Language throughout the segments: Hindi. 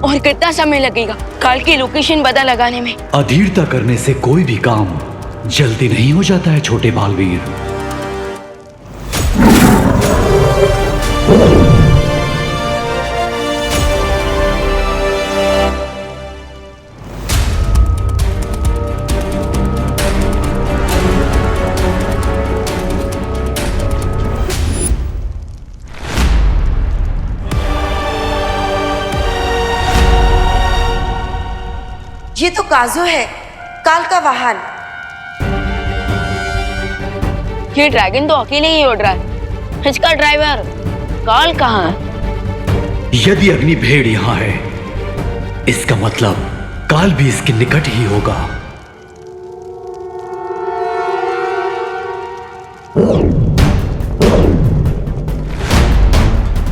और कितना समय लगेगा काल की लोकेशन पता लगाने में? अधीरता करने से कोई भी काम जल्दी नहीं हो जाता है छोटे बालवीर। ये तो काजू है, काल का वाहन। ये ड्रैगन तो अकेले ही उड़ रहा है, इसका ड्राइवर काल कहाँ है? यदि अग्नि भेड़ यहाँ है, इसका मतलब काल भी इसके निकट ही होगा।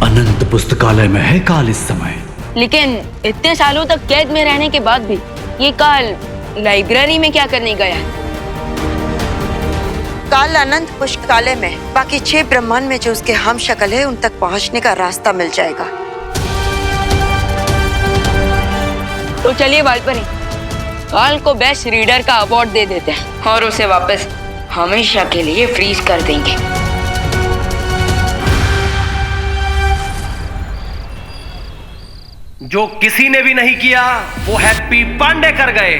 अनंत पुस्तकालय में है काल इस समय। लेकिन इतने सालों तक कैद में रहने के बाद भी ये काल लाइब्रेरी में क्या करने गया है? काल अनंत पुस्तकालय में बाकी 6 ब्रह्मांड में जो उसके हम शक्ल है उन तक पहुंचने का रास्ता मिल जाएगा। तो चलिए वालपरी, काल को बेस्ट रीडर का अवार्ड दे देते हैं और उसे वापस हमेशा के लिए फ्रीज कर देंगे। जो किसी ने भी नहीं किया वो हैप्पी पांडे कर गए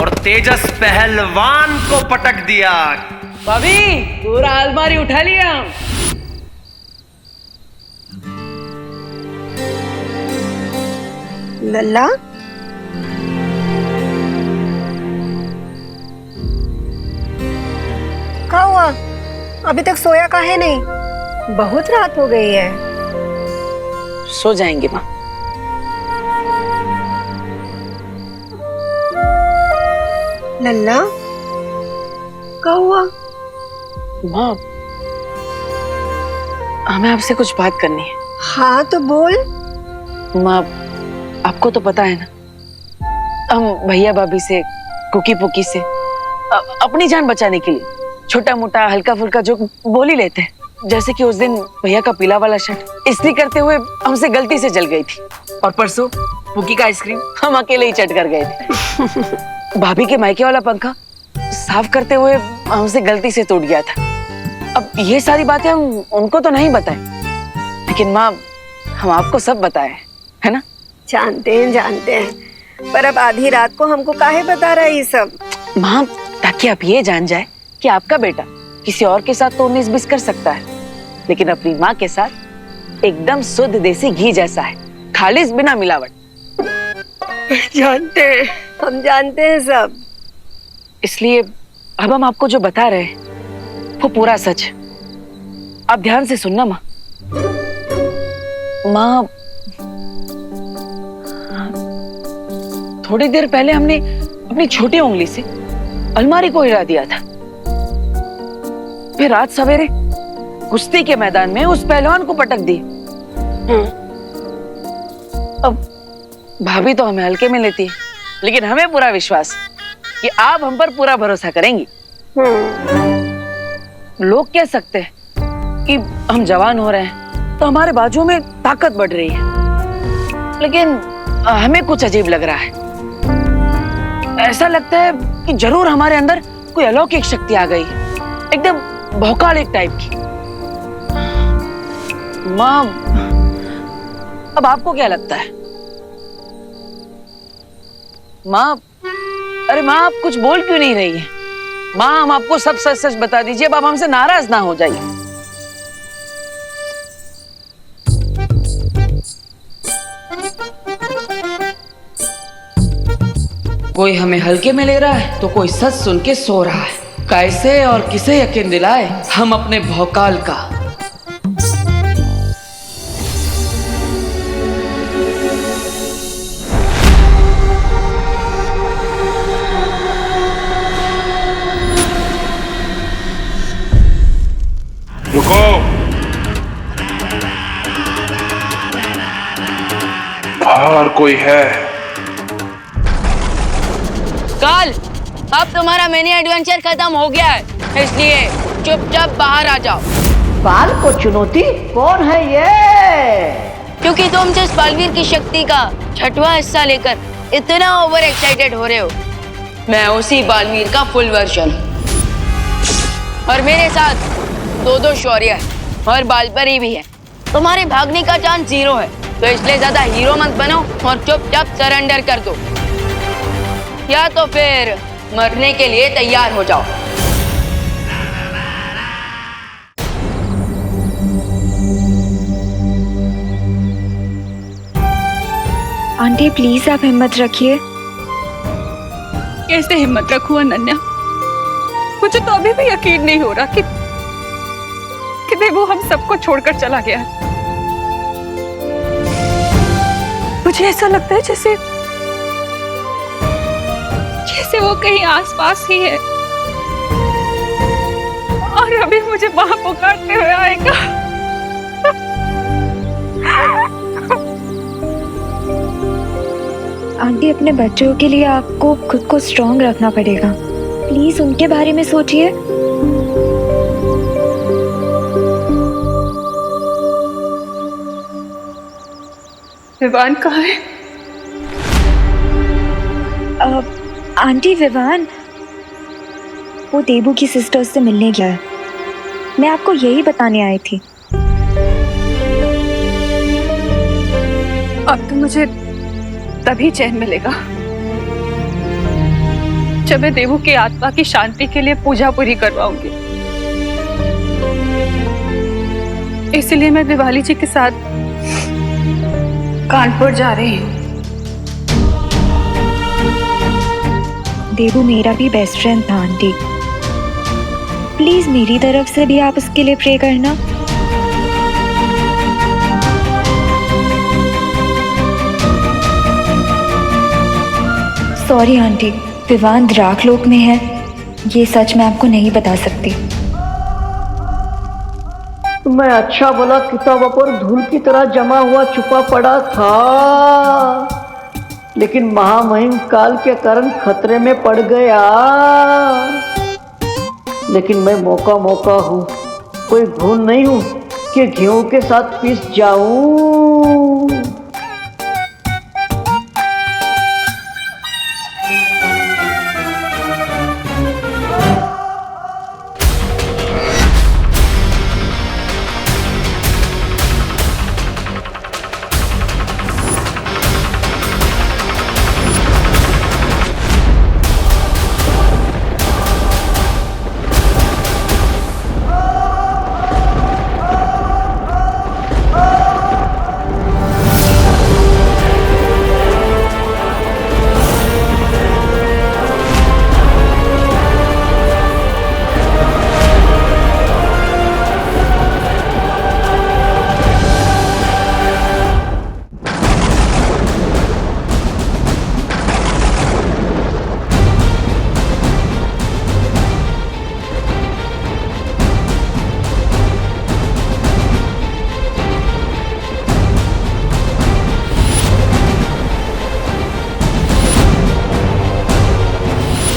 और तेजस पहलवान को पटक दिया। भाभी पूरा अलमारी उठा लिया। लल्ला, क्या हुआ? अभी तक सोया काहे नहीं? बहुत रात हो गई है। सो जाएंगे माँ। लल्ला, क्या हुआ? माँ, हमें आपसे कुछ बात करनी है। हाँ तो बोल। माँ, आपको तो पता है ना, हम भैया भाभी से, कुकी पुकी से अपनी जान बचाने के लिए छोटा मोटा हल्का फुल्का जो बोल ही लेते हैं। जैसे कि उस दिन भैया का पीला वाला शर्ट इस्त्री करते हुए हमसे गलती से जल गई थी, और परसों पुकी का आइसक्रीम हम अकेले ही चट कर गए थे। भाभी के मायके वाला पंखा साफ करते हुए हमसे गलती से टूट गया था। अब ये सारी बातें हम उनको तो नहीं बताएं, लेकिन माँ हम आपको सब बताएं, है ना? जानते हैं, पर अब आधी रात को हमको काहे बता रहा है ये सब? माँ, ताकि आप ये जान जाए कि आपका बेटा किसी और के साथ तो 19-20 कर सकता है, लेकिन अपनी माँ के साथ एकदम शुद्ध देसी घी जैसा है, खालिस बिना मिलावट। हम जानते हैं सब। इसलिए अब हम आपको जो बता रहे हैं वो पूरा सच है। आप ध्यान से सुनना माँ। माँ, थोड़ी देर पहले हमने अपनी छोटी उंगली से अलमारी को हिला दिया था, फिर रात सवेरे कुश्ती के मैदान में उस पहलवान को पटक दी। अब भाभी तो हमें हल्के में लेती है, लेकिन हमें पूरा विश्वास है कि आप हम पर पूरा भरोसा करेंगी। लोग कह सकते हैं कि हम जवान हो रहे हैं तो हमारे बाजुओं में ताकत बढ़ रही है, लेकिन हमें कुछ अजीब लग रहा है। ऐसा लगता है कि जरूर हमारे अंदर कोई अलौकिक शक्ति आ गई है, एकदम भौकालिक टाइप की। माँ, अब आपको क्या लगता है? माँ, अरे माँ, आप कुछ बोल क्यों नहीं रही है? माँ, हम आपको सब सच सच बता दीजिए, अब आप हमसे नाराज ना हो जाइए। कोई हमें हल्के में ले रहा है तो कोई सच सुन के सो रहा है। कैसे और किसे यकीन दिलाए हम अपने भौकाल का? रुको, बाहर कोई है? काल, अब तुम्हारा मिनी एडवेंचर खत्म हो गया है, इसलिए चुपचाप बाहर आ जाओ। काल को चुनौती? कौन है ये? क्योंकि तुम जिस बालवीर की शक्ति का 6वां हिस्सा लेकर इतना ओवर एक्साइटेड हो रहे हो, मैं उसी बालवीर का फुल वर्जन हूं। और मेरे साथ दो शौर्य है और बालपरी भी है। तुम्हारे भागने का चांस 0 है, तो इसलिए ज्यादा हीरो मत बनो और चुपचाप सरेंडर कर दो, या तो फिर मरने के लिए तैयार हो जाओ। आंटी प्लीज आप हिम्मत रखिए। कैसे हिम्मत रखूं अनन्या? मुझे तो अभी भी यकीन नहीं हो रहा कि देवू हम सबको छोड़कर चला गया है। मुझे ऐसा लगता है जैसे वो कहीं आसपास ही है और अभी मुझे वहां पुकारते हुए आएगा। आंटी अपने बच्चों के लिए आपको खुद को स्ट्रॉन्ग रखना पड़ेगा। प्लीज उनके बारे में सोचिए। विवान कहाँ है? आंटी विवान वो देबू की सिस्टर्स से मिलने गया है। मैं आपको यही बताने आई थी। अब तो मुझे तभी चैन मिलेगा जब मैं देवू की आत्मा की शांति के लिए पूजा पूरी करवाऊंगी। इसलिए मैं दिवाली जी के साथ कानपुर जा रही हूँ। देवू मेरा भी बेस्ट फ्रेंड था आंटी। प्लीज मेरी तरफ से भी आप उसके लिए प्रे करना। सॉरी आंटी, विवान द्राकलोक में है, ये सच मैं आपको नहीं बता सकती। मैं अच्छा भला किताबों पर धूल की तरह जमा हुआ छुपा पड़ा था, लेकिन महामहिम काल के कारण खतरे में पड़ गया। लेकिन मैं मौका हूँ, कोई भूल नहीं हूँ कि गेहूं के साथ पिस जाऊं।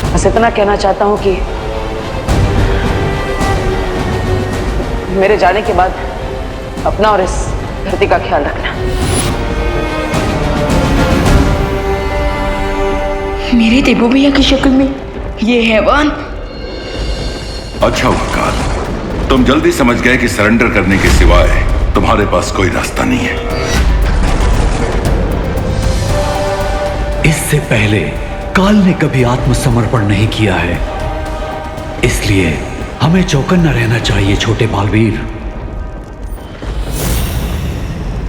बस इतना कहना चाहता हूं कि मेरे जाने के बाद अपना और इस धरती का ख्याल रखना। मेरे देवू भैया की शक्ल में ये हैवान। अच्छा हुआ काल, तुम जल्दी समझ गए कि सरेंडर करने के सिवाय तुम्हारे पास कोई रास्ता नहीं है। इससे पहले काल ने कभी आत्मसमर्पण नहीं किया है, इसलिए हमें चौकन्ना रहना चाहिए छोटे बालवीर।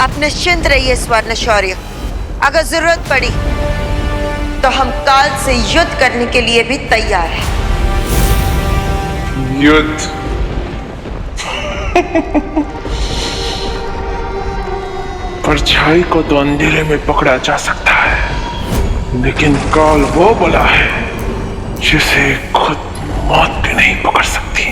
आप निश्चिंत रहिए स्वर्ण शौर्य, अगर जरूरत पड़ी तो हम काल से युद्ध करने के लिए भी तैयार हैं। युद्ध? परछाई को तो अंधेरे में पकड़ा जा सकता है, लेकिन काल वो बला है जिसे खुद मौत भी नहीं पकड़ सकती।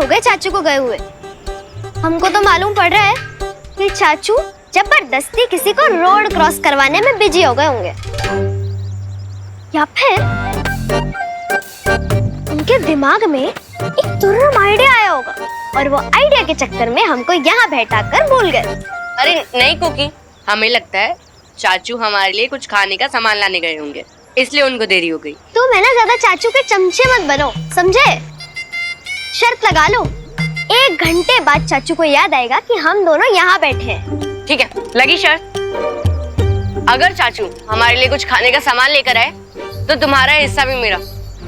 हो गए चाचू को गए हुए। हमको तो मालूम पड़ रहा है कि चाचू जबरदस्ती किसी को रोड क्रॉस करवाने में बिजी हो गए होंगे, या फिर उनके दिमाग में एक तुर्रम आइडिया आया होगा और वो आइडिया के चक्कर में हमको यहाँ बैठाकर भूल गए। अरे नहीं कुकी, हमें लगता है चाचू हमारे लिए कुछ खाने का सामान लाने गए होंगे, इसलिए उनको देरी हो गई। तुम है ना ज्यादा चाचू के चमचे मत बनो, समझे? शर्त लगा लो, 1 घंटे बाद चाचू को याद आएगा कि हम दोनों यहाँ बैठे हैं। ठीक है, लगी शर्त। अगर चाचू हमारे लिए कुछ खाने का सामान लेकर आए तो तुम्हारा हिस्सा भी मेरा,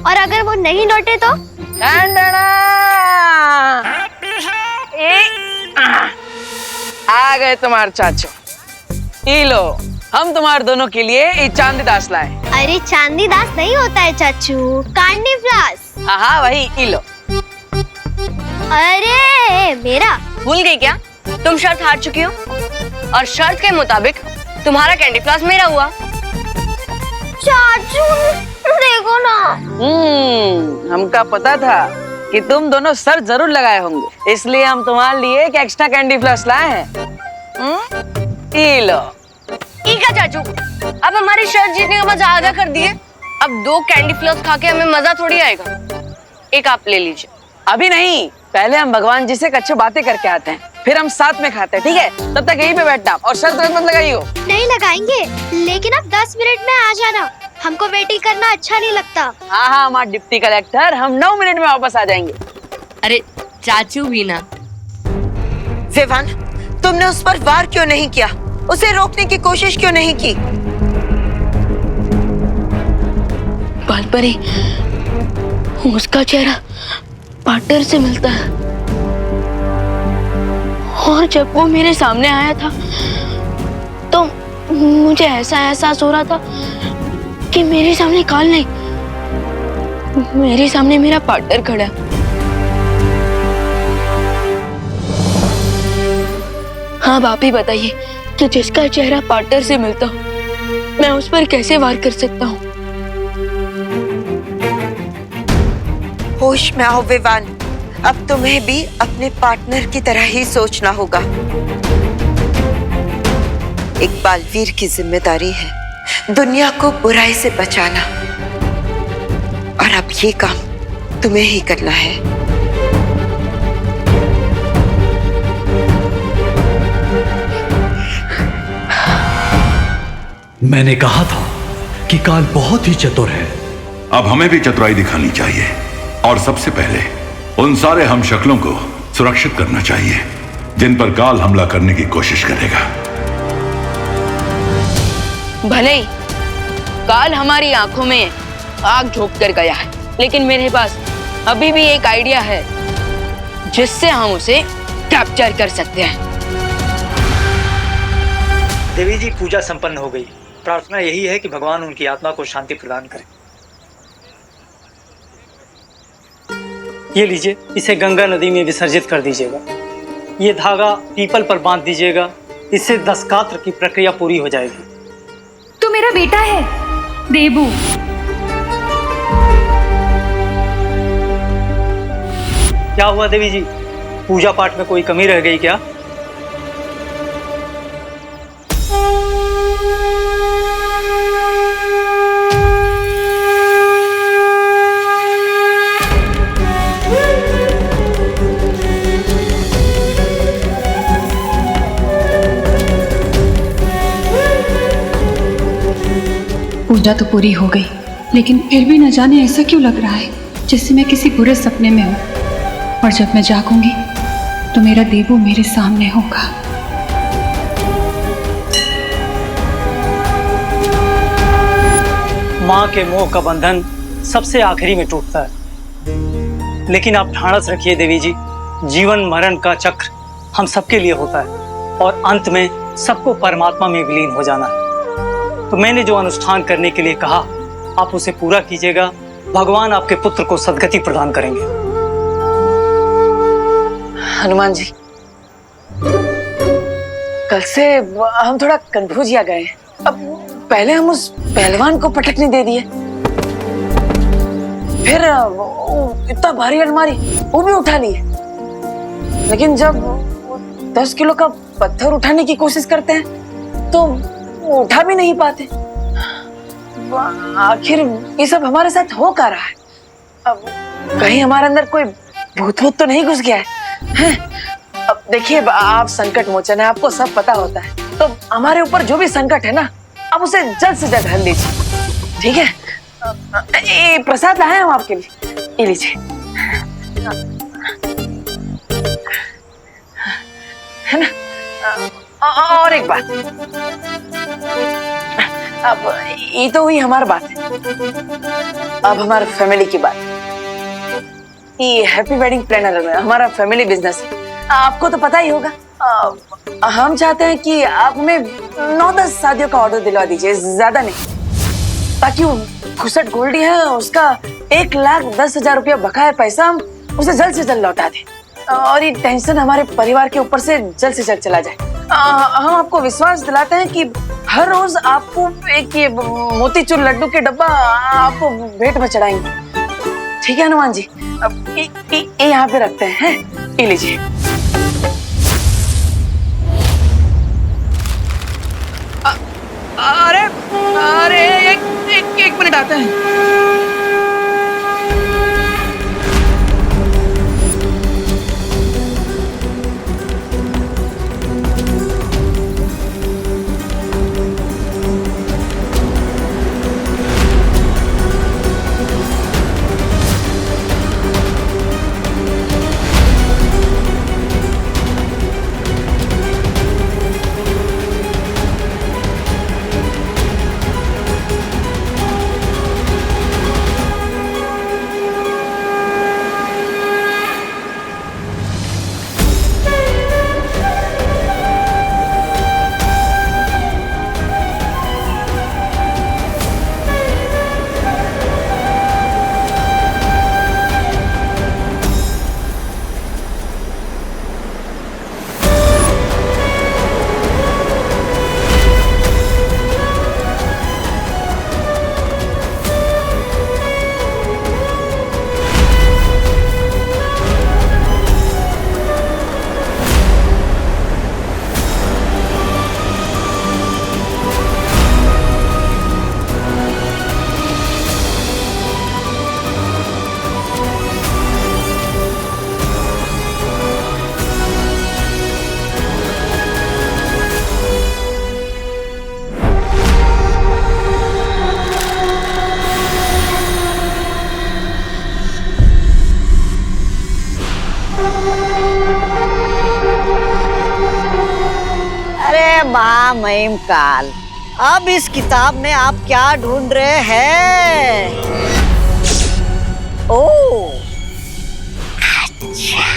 और अगर वो नहीं लौटे तो? आ गए तुम्हारे चाचू। ई लो, हम तुम्हारे दोनों के लिए ये चांदी दास लाए। अरे चांदी दास नहीं होता है चाचू, कांडी फ्लास। हाँ वही, ई लो। अरे मेरा भूल गई क्या? तुम शर्त हार चुकी हो और शर्त के मुताबिक तुम्हारा कैंडी फ्लास मेरा हुआ। चाचू देखो ना। हमका पता था कि तुम दोनों सर जरूर लगाए होंगे, इसलिए हम तुम्हारे लिए एक एक्स्ट्रा कैंडी फ्लास लाए हैं। ई लो। ठीक है चाचू, अब हमारी शर्त जीतने का मजा आधा कर दिए। अब 2 कैंडी फ्लास खा के हमें मजा थोड़ी आएगा। एक आप ले लीजिए। अभी नहीं, पहले हम भगवान जी से अच्छी बातें करके आते हैं, फिर हम साथ में खाते हैं, ठीक है? तब तक यहीं पे बैठना और शर्त मत लगाइयो। नहीं लगाएंगे, लेकिन अब 10 मिनट में आ जाना, हमको वेटिंग करना अच्छा नहीं लगता। हाँ हाँ हमारे डिप्टी कलेक्टर, हम 9 मिनट में वापस आ जाएंगे। अरे चाचू भी ना। विवान, तुमने उस पर वार क्यों नहीं किया? उसे रोकने की कोशिश क्यों नहीं की? बालपरी, उसका चेहरा पार्टनर से मिलता है और जब वो मेरे सामने आया था तो मुझे ऐसा एहसास हो रहा था कि मेरे सामने काल नहीं, मेरे सामने मेरा पार्टनर खड़ा है। हाँ आप ही बताइए कि जिसका चेहरा पार्टनर से मिलता हो, मैं उस पर कैसे वार कर सकता हूँ? होश में आओ विवान, अब तुम्हें भी अपने पार्टनर की तरह ही सोचना होगा। एक बालवीर की जिम्मेदारी है दुनिया को बुराई से बचाना, और अब ये काम तुम्हें ही करना है। मैंने कहा था कि काल बहुत ही चतुर है। अब हमें भी चतुराई दिखानी चाहिए और सबसे पहले उन सारे हम शक्लों को सुरक्षित करना चाहिए जिन पर काल हमला करने की कोशिश करेगा। भले ही काल हमारी आंखों में आग झोंक कर गया है, लेकिन मेरे पास अभी भी एक आइडिया है जिससे हम उसे कैप्चर कर सकते हैं। देवी जी, पूजा संपन्न हो गई। प्रार्थना यही है कि भगवान उनकी आत्मा को शांति प्रदान करें। ये लीजिए, इसे गंगा नदी में विसर्जित कर दीजिएगा। ये धागा पीपल पर बांध दीजिएगा, इससे 10 कात्र की प्रक्रिया पूरी हो जाएगी। तो मेरा बेटा है देबू। क्या हुआ देवी जी, पूजा पाठ में कोई कमी रह गई क्या? पूजा तो पूरी हो गई, लेकिन फिर भी न जाने ऐसा क्यों लग रहा है जैसे मैं किसी बुरे सपने में हूँ, और जब मैं जागूंगी तो मेरा देबू मेरे सामने होगा। माँ के मोह का बंधन सबसे आखिरी में टूटता है, लेकिन आप ढाढ़स रखिए देवी जी, जीवन मरण का चक्र हम सबके लिए होता है और अंत में सबको परमात्मा में विलीन हो जाना है। तो मैंने जो अनुष्ठान करने के लिए कहा, आप उसे पूरा कीजिएगा। भगवान आपके पुत्र को सद्गति प्रदान करेंगे। हनुमान जी, कल से हम थोड़ा कंफ्यूज या गए। अब पहले हम उस पहलवान को पटकने दे दिए, फिर इतना भारी अलमारी वो भी उठा लिए, लेकिन जब 10 किलो का पत्थर उठाने की कोशिश करते हैं तो उठा भी नहीं पाते। आखिर ये सब हमारे साथ हो क्या रहा है? अब कहीं हमारे अंदर कोई भूत तो नहीं घुस गया है? अब देखिए, आप संकट मोचन है, आपको सब पता होता है, तो हमारे ऊपर जो भी संकट है ना, आप उसे जल्द से जल्द हल दीजिए, ठीक है? ये प्रसाद लाए हम आपके लिए, ये लीजिए, है ना? और एक बात, अब ये तो हुई हमारी बात है, अब हमारे फैमिली की बात। ये हैप्पी वेडिंग प्लानर में हमारा फैमिली बिजनेस है, आपको तो पता ही होगा। हम चाहते हैं कि आप हमें 9-10 शादियों का ऑर्डर दिलवा दीजिए, ज्यादा नहीं, ताकि वो खुसट गोल्डी है, उसका 1,10,000 रुपया बकाया पैसा हम उसे जल्द से जल्द लौटा दें, और ये टेंशन हमारे परिवार के ऊपर से जल्द चला जाए। हम आपको विश्वास दिलाते हैं कि हर रोज आपको एक ये मोतीचूर लड्डू के डब्बा आपको भेंट में चढ़ाएंगे, ठीक है हनुमान जी? अब ये यहाँ पे रखते हैं, ये लीजिए। अरे एक मिनट आते हैं। महिम काल, अब इस किताब में आप क्या ढूंढ रहे हैं? ओह, अच्छा।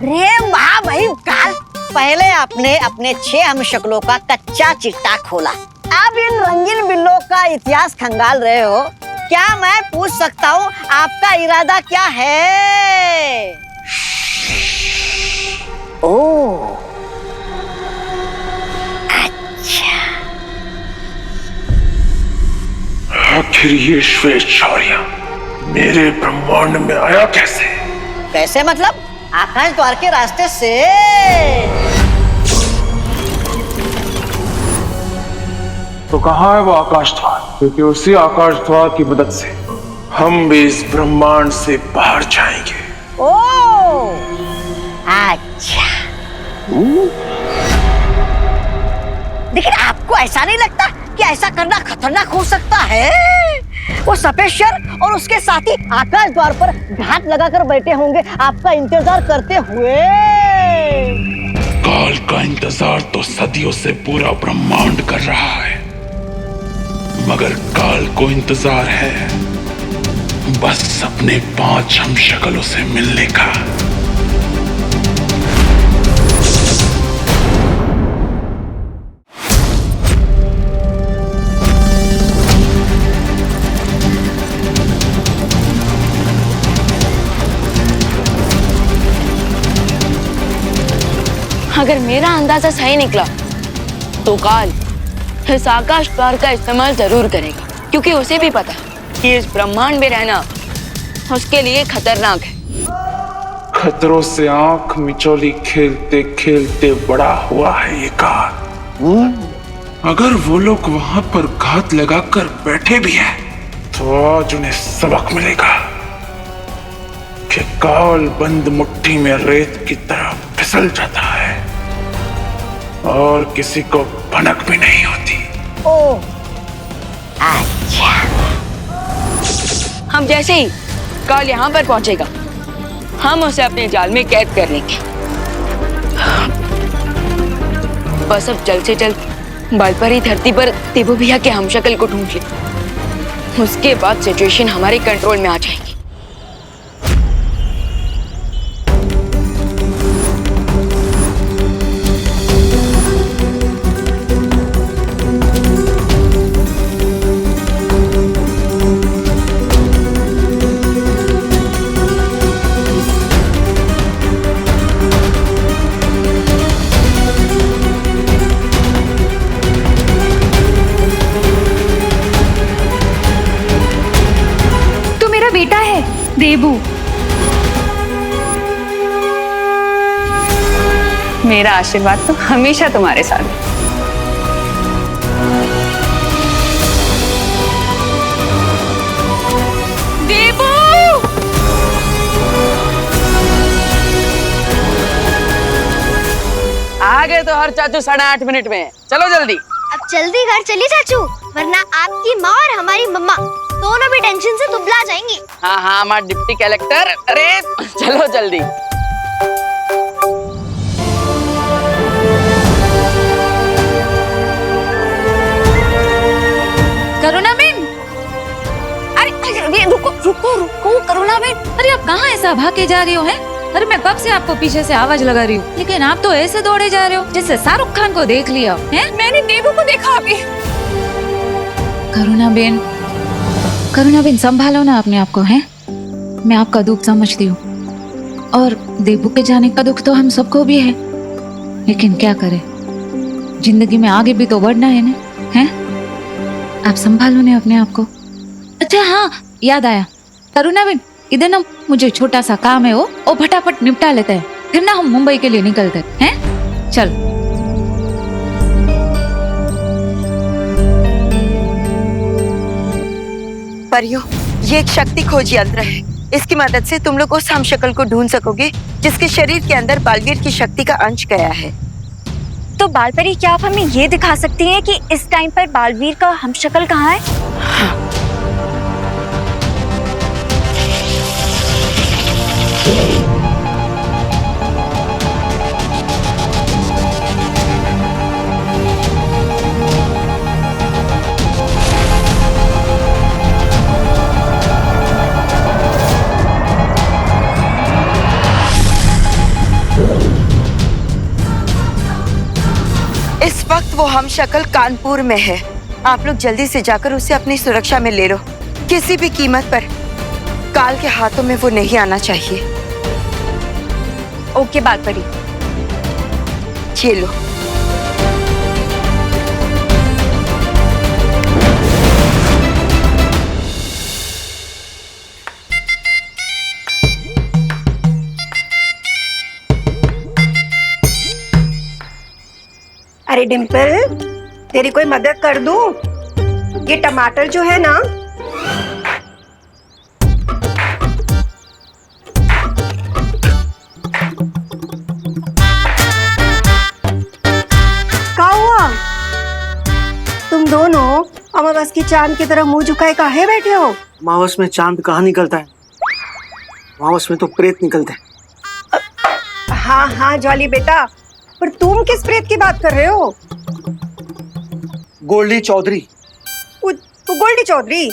रे महामहिम काल, पहले आपने अपने 6 हमशक्लों का कच्चा चिट्टा खोला, अब इन रंगीन बिल्लों का इतिहास खंगाल रहे हो। क्या मैं पूछ सकता हूँ आपका इरादा क्या है? ओह, अच्छा। आखिर ये श्वेत शौर्य मेरे ब्रह्मांड में आया कैसे? कैसे मतलब? आकाश द्वार के रास्ते से। तो कहाँ है वो आकाश द्वार? क्योंकि उसी आकाश द्वार की मदद से हम भी इस ब्रह्मांड से बाहर जाएंगे। ओह, अच्छा। लेकिन आपको ऐसा नहीं लगता कि ऐसा करना खतरनाक हो सकता है? वो सफेद शेर और उसके साथी आकाश द्वार पर घात लगाकर बैठे होंगे आपका इंतजार करते हुए। काल का इंतजार तो सदियों से पूरा ब्रह्मांड कर रहा है, मगर काल को इंतजार है बस अपने 5 हमशक्लों से मिलने का। अगर मेरा अंदाजा सही निकला तो काल इस आकाश द्वार का इस्तेमाल जरूर करेगा, क्योंकि उसे भी पता है कि इस ब्रह्मांड में रहना उसके लिए खतरनाक है। खतरों से आंख मिचौली खेलते खेलते बड़ा हुआ है ये काल। अगर वो लोग वहां पर घात लगाकर बैठे भी हैं, तो आज उन्हें सबक मिलेगा कि काल बंद मुट्ठी में रेत की तरह फिसल जाता है और किसी को भनक भी नहीं होती। ओ, अच्छा। हम जैसे ही काल यहाँ पर पहुंचेगा, हम उसे अपने जाल में कैद कर लेंगे। बस अब जल्द से जल्द बालपरी धरती पर देबू भैया के हमशक्ल को ढूंढ ले। उसके बाद सिचुएशन हमारे कंट्रोल में आ जाएगी। बेटा है देबू। मेरा आशीर्वाद तो हमेशा तुम्हारे साथ है। देबू! आ गए तो हर चाचू 8:30 मिनट में। चलो जल्दी। अब जल्दी घर चलिए चाचू, वरना आपकी माँ और हमारी मम्मा दोनों भी टेंशन से दुबला जाएंगी। हाँ हाँ, हमारा डिप्टी कलेक्टर। अरे चलो जल्दी। करुणा बेन, अरे रुको रुको रुको करुणा बेन, अरे आप कहाँ ऐसा भागे जा रही हो हैं? अरे मैं कब से आपको पीछे से आवाज लगा रही हूँ, लेकिन आप तो ऐसे दौड़े जा रहे हो जैसे शाहरुख खान को देख लिया है। मैंने देबू को देखा अभी। करुणा बेन संभालो ना अपने आप को, हैं? मैं आपका दुख समझती हूँ और देबू के जाने का दुख तो हम सबको भी है, लेकिन क्या करें, जिंदगी में आगे भी तो बढ़ना है ना, हैं? आप संभालो ना अपने आप को। अच्छा हाँ, याद आया करुणा बेन, इधर ना मुझे छोटा सा काम है, वो फटाफट निपटा लेते हैं, फिर ना हम मुंबई के लिए निकलते हैं। चल। परियों, ये एक शक्ति खोज यंत्र है। इसकी मदद से तुम लोग उस हमशक्ल को ढूंढ सकोगे जिसके शरीर के अंदर बालवीर की शक्ति का अंश गया है। तो बालपरी, क्या आप हमें ये दिखा सकती हैं कि इस टाइम पर बालवीर का हमशक्ल कहाँ है? हाँ। इस वक्त वो हमशक्ल कानपुर में है। आप लोग जल्दी से जाकर उसे अपनी सुरक्षा में ले लो। किसी भी कीमत पर काल के हाथों में वो नहीं आना चाहिए। ओके बालपरी। ये लो। अरे डिम्पल, तेरी कोई मदद कर दूं? ये टमाटर जो है ना, क्या हुआ? तुम दोनों अमावस की चांद की तरह मुंह झुकाए काहे बैठे हो? अमावस में चांद कहाँ निकलता है? अमावस में तो प्रेत निकलते हैं। हाँ हाँ जॉली बेटा, पर तुम किस प्रेत की बात कर रहे हो? गोल्डी चौधरी। वो गोल्डी चौधरी,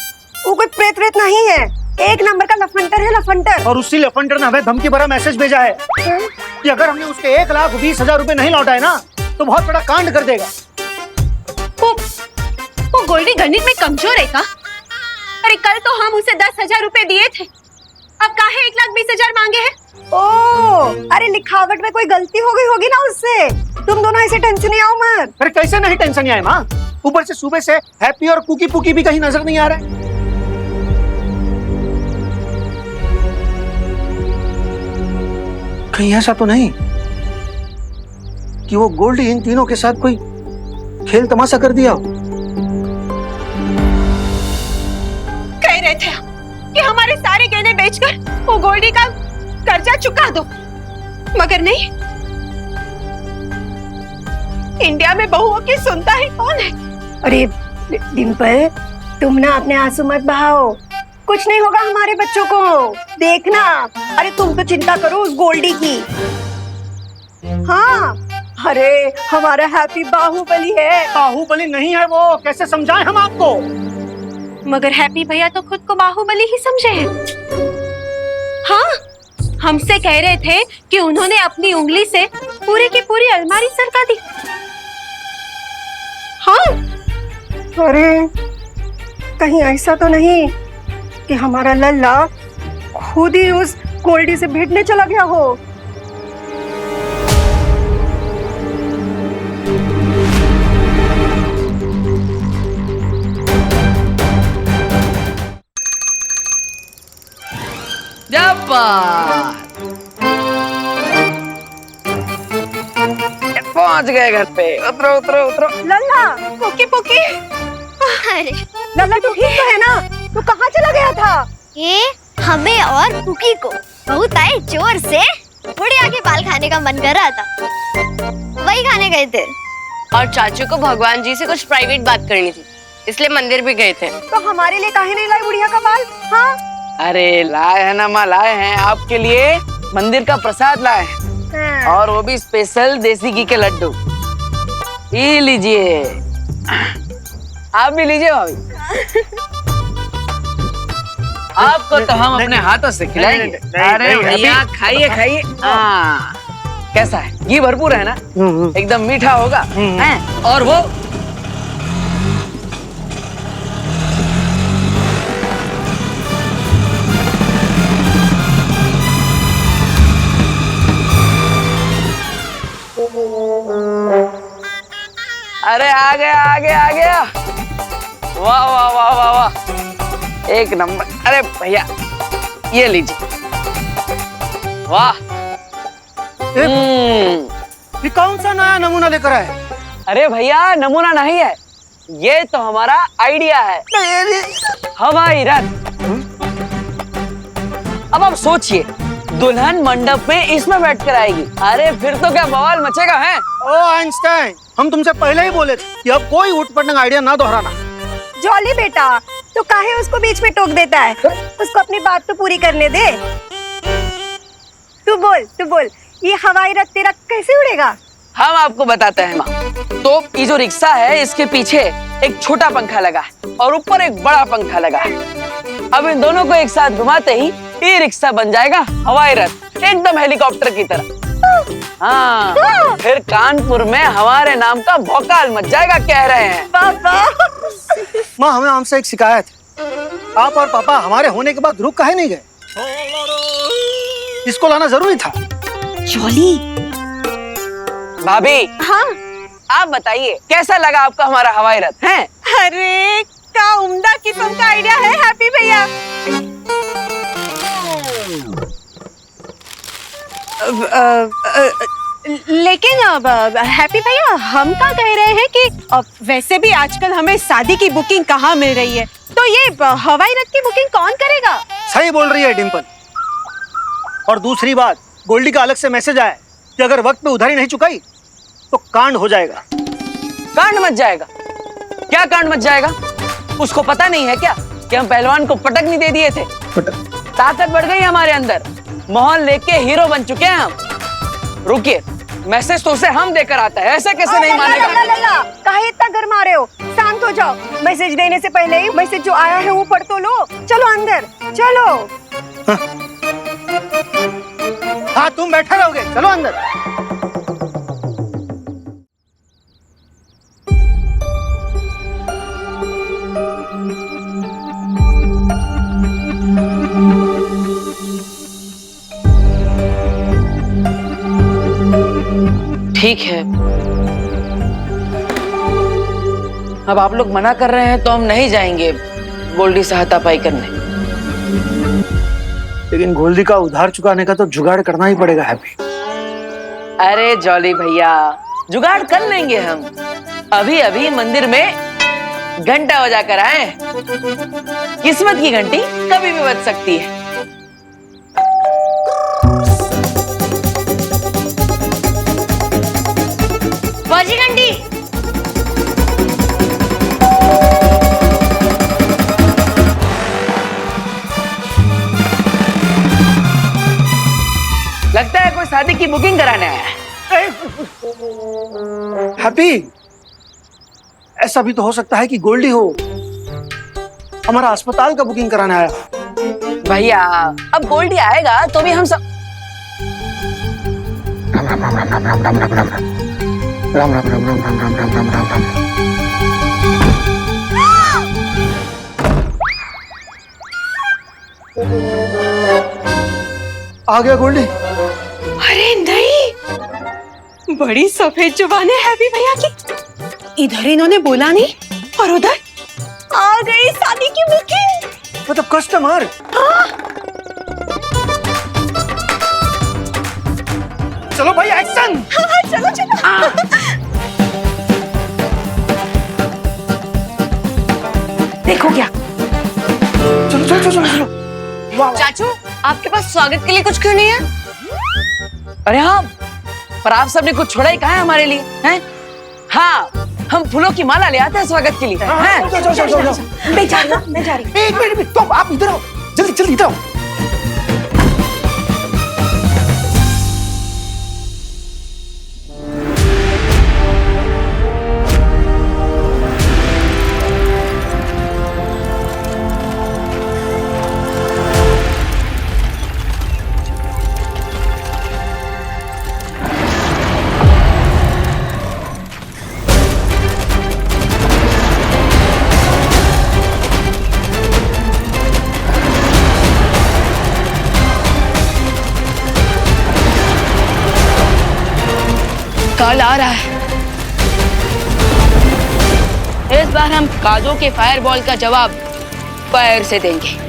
वो कोई प्रेत व्रेत नहीं है, एक नंबर का लफंटर है, लफंटर। और उसी लफंटर ने हमें धमकी भरा मैसेज भेजा है कि अगर हमने उसके 1,20,000 रुपए नहीं लौटाए ना तो बहुत बड़ा कांड कर देगा। वो गोल्डी गणित में कमजोर है का? अरे कल तो हम उसे 10,000 रुपए दिए थे, अब काहे 1,20,000 मांगे हैं? ओ, अरे लिखावट में कोई गलती हो गई होगी ना उससे। तुम दोनों ऐसे टेंशन नहीं आओ मत। अरे कैसे नहीं टेंशन आए माँ, ऊपर से सुबह से हैप्पी और कुकी पुकी भी कहीं नजर नहीं आ रहा है। कहीं ऐसा तो नहीं कि वो गोल्डी इन तीनों के साथ कोई खेल तमाशा कर दिया हो? कह रहे थे कि हमारे सारे गहने बेचकर वो गोल्डी का कर्जा चुका दो, मगर नहीं। इंडिया में बहुओं की सुनता ही कौन है? अरे डिम्पल, तुम ना अपने आंसू मत बहाओ, कुछ नहीं होगा हमारे बच्चों को, देखना। अरे तुम तो चिंता करो उस गोल्डी की। हाँ, अरे हमारा हैप्पी बाहुबली है। बाहुबली नहीं है वो, कैसे समझाएं हम आपको? मगर हैप्पी भैया तो खुद को बाहुबली ही समझे हैं। हाँ, हमसे कह रहे थे कि उन्होंने अपनी उंगली से पूरी की पूरी अलमारी सरका दी। हाँ, अरे कहीं ऐसा तो नहीं कि हमारा लल्ला खुद ही उस गोल्डी से भिड़ने चला गया हो। पहुंच गए घर पे। उतरो उतरो उतरो। लल्ला, पुकी पुकी। अरे लल्ला तू ठीक तो है ना? तू कहाँ चला गया था? ये हमें और कुकी को बहुत आए जोर से बुढ़िया के बाल खाने का मन कर रहा था, वही खाने गए थे। और चाचू को भगवान जी से कुछ प्राइवेट बात करनी थी, इसलिए मंदिर भी गए थे। तो हमारे लिए काहे नहीं लाई बुढ़िया का बाल? हाँ, अरे लाए हैं ना माँ, लाए हैं आपके लिए, मंदिर का प्रसाद लाए हैं, और वो भी स्पेशल देसी घी के लड्डू। ये लीजिए, आप भी लीजिए भाभी। आपको तो हम अपने हाथों से खिलाएंगे। अरे भैया खाइए खाइए। हाँ, कैसा है? घी भरपूर है ना, एकदम मीठा होगा। हैं? और वो अरे आ गया आ गया आ गया। वाह वाह वाह वाह वाह, एक नंबर। अरे भैया ये लीजिए। वाह, ये कौन सा नया नमूना लेकर आए? अरे भैया नमूना नहीं है, ये तो हमारा आइडिया है, हवाई रथ। अब आप सोचिए, दुल्हन मंडप में इसमें बैठकर आएगी, अरे फिर तो क्या बवाल मचेगा है। ओ आइंस्टाइन, हम तुमसे पहले ही बोले थे कि अब कोई उठपटंग आइडिया ना दोहराना। जॉली बेटा, तो काहे उसको बीच में टोक देता है? उसको अपनी बात तो पूरी करने दे। तू बोल, ये हवाई रथ तेरा कैसे उड़ेगा? हम आपको बताते हैं माँ। तो ये जो रिक्शा है, इसके पीछे एक छोटा पंखा लगा है और ऊपर एक बड़ा पंखा लगा है। अब इन दोनों को एक साथ घुमाते ही ये रिक्शा बन जाएगा हवाई रथ, एकदम हेलीकॉप्टर की तरह। हाँ, फिर कानपुर में हमारे नाम का भौकाल मच जाएगा, कह रहे हैं। माँ, हमें हमसे एक शिकायत है, आप और पापा हमारे होने के बाद रुक काहे नहीं गए? इसको लाना जरूरी था। जॉली भाभी, हाँ आप बताइए कैसा लगा आपका हमारा हवाई रथ है? अरे क्या उम्दा किस्म का आइडिया है हैप्पी भैया। लेकिन अब हैप्पी भैया, हम क्या कह रहे हैं कि वैसे भी आजकल हमें शादी की बुकिंग कहाँ मिल रही है, तो ये हवाई रथ की बुकिंग कौन करेगा? सही बोल रही है डिम्पल। और दूसरी बात, गोल्डी का अलग से मैसेज आया कि अगर वक्त पे उधारी नहीं चुकाई तो कांड हो जाएगा। कांड मच जाएगा? क्या कांड मच जाएगा? उसको पता नहीं है क्या कि हम पहलवान को पटक नहीं दे दिए थे? ताकत बढ़ गई हमारे अंदर, मोहन लेके हीरो बन चुके हैं हम। रुकिए, मैसेज तो उसे हम देकर आता है, ऐसे कैसे नहीं मानेगा? काहे इतना गरमा रहे हो? शांत हो जाओ। मैसेज देने से पहले ही मैसेज जो आया है वो पढ़ तो लो। चलो अंदर चलो। हाँ, तुम बैठे रहोगे, चलो अंदर। ठीक है, अब आप लोग मना कर रहे हैं तो हम नहीं जाएंगे गोल्डी से हाथापाई करने। लेकिन गोल्डी का उधार चुकाने का तो जुगाड़ करना ही पड़ेगा हैप्पी। अरे जॉली भैया, जुगाड़ कर लेंगे हम। अभी अभी मंदिर में घंटा बजा कर आए। किस्मत की घंटी कभी भी बज सकती है। बाजी घंटी। लगता है कोई शादी की बुकिंग कराने आया है। हैप्पी, ऐसा भी तो हो सकता है कि गोल्डी हो हमारा अस्पताल का बुकिंग कराने आया। भैया अब गोल्डी आएगा तो भी हम सब राम राम राम राम राम राम राम राम राम राम राम राम राम राम राम राम राम राम। आ गया गोल्डी। अरे नहीं, बड़ी सफेद जुबान है हैप्पी भैया की। इधर इन्होंने बोला नहीं और उधर आ गई शादी की बुकिंग। मतलब कस्टमर। चलो भाई एक्शन। हाँ, चलो चलो। देखो क्या। चलो चलो चलो चलो। चाचू, आपके पास स्वागत के लिए कुछ क्यों नहीं है? अरे हाँ, पर आप सबने कुछ छोड़ा ही कहा है हमारे लिए, हैं? हाँ, हम फूलों की माला ले आते हैं स्वागत के लिए। हैं? मैं जा रही। एक मिनट, तो आप इधर आओ, जल्दी जल्दी इधर आओ। कल आ रहा है। इस बार हम काजों के फायरबॉल का जवाब फायर से देंगे।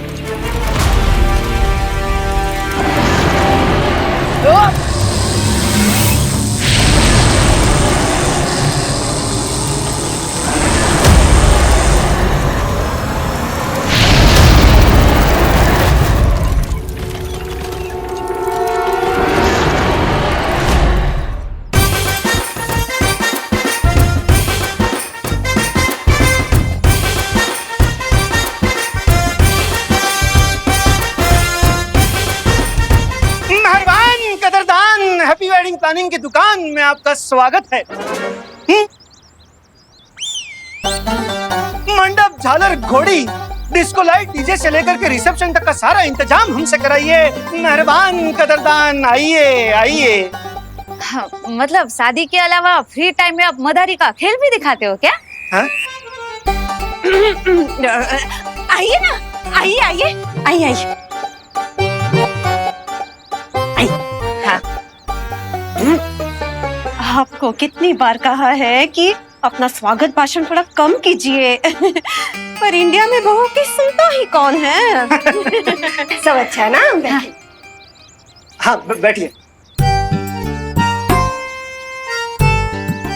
हैप्पी वेडिंग प्लानिंग की दुकान में आपका स्वागत है। मंडप, झालर, घोड़ी, डिस्को लाइट, डीजे से लेकर के रिसेप्शन तक का सारा इंतजाम हमसे कराइए। मेहरबान कदरदान, आइए आइए। हाँ, मतलब शादी के अलावा फ्री टाइम में आप मदारी का खेल भी दिखाते हो क्या? हाँ? आइए ना, आइए आइए आइए आइए। आपको कितनी बार कहा है कि अपना स्वागत भाषण थोड़ा कम कीजिए। पर इंडिया में बहू की सुनता ही कौन है। सब अच्छा है ना? हाँ बैठिए।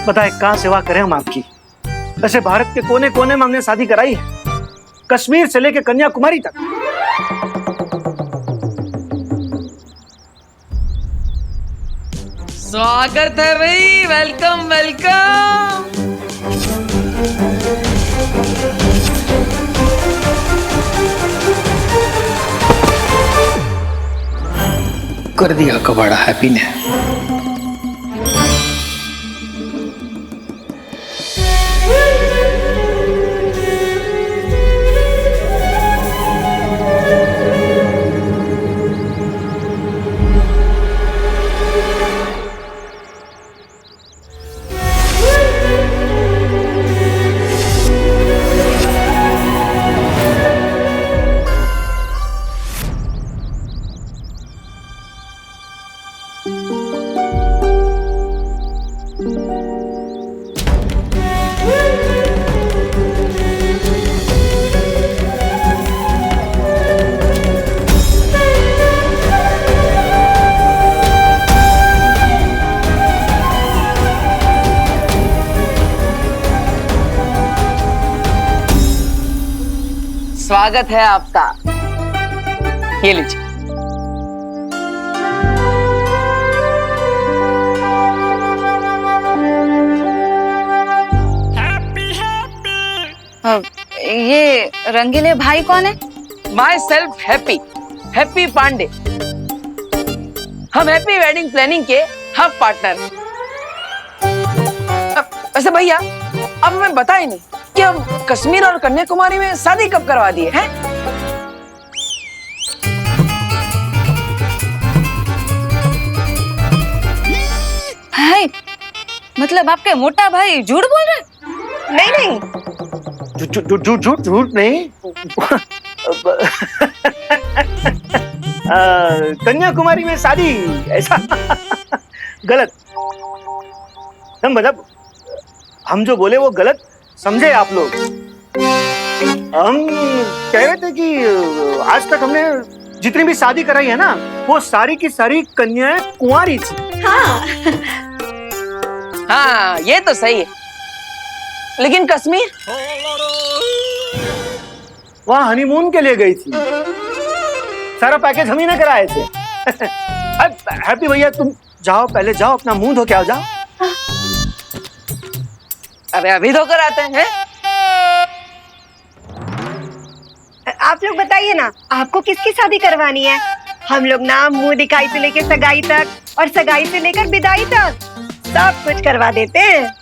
बताए कहाँ सेवा करें हम आपकी। वैसे भारत के कोने कोने में हमने शादी कराई है, कश्मीर से लेकर कन्याकुमारी तक। स्वागत है भाई, वेलकम वेलकम। कर दिया कबाड़ा हैप्पी ने। स्वागत है आपका। ये लीजिए। ये रंगीले भाई कौन है? Myself Happy, Happy Pandey. हम हैप्पी वेडिंग प्लानिंग के हम पार्टनर। वैसे भैया अब हमें बता ही नहीं कि हम कश्मीर और कन्याकुमारी में शादी कब करवा दिए हैं? भाई मतलब आपके मोटा भाई झूठ बोल रहे? नहीं नहीं, झूठ नहीं। कन्याकुमारी में शादी, ऐसा गलत। मतलब हम जो बोले वो गलत समझे आप लोग। हम कह रहे थे कि आज तक हमने जितनी भी शादी कराई है ना, वो सारी की सारी कन्याएं कुंवारी थी। हाँ ये तो सही है, लेकिन कश्मीर वहाँ हनीमून के लिए गई थी। सारा पैकेज हम ही ने कराए थे। अब हैप्पी भैया तुम जाओ, पहले जाओ, अपना मुंह धो के आओ, जाओ। अरे अभी धोकर आते हैं। आप लोग बताइए ना, आपको किसकी शादी करवानी है? हम लोग ना मुंह दिखाई से लेकर सगाई तक और सगाई से लेकर विदाई तक सब कुछ करवा देते हैं।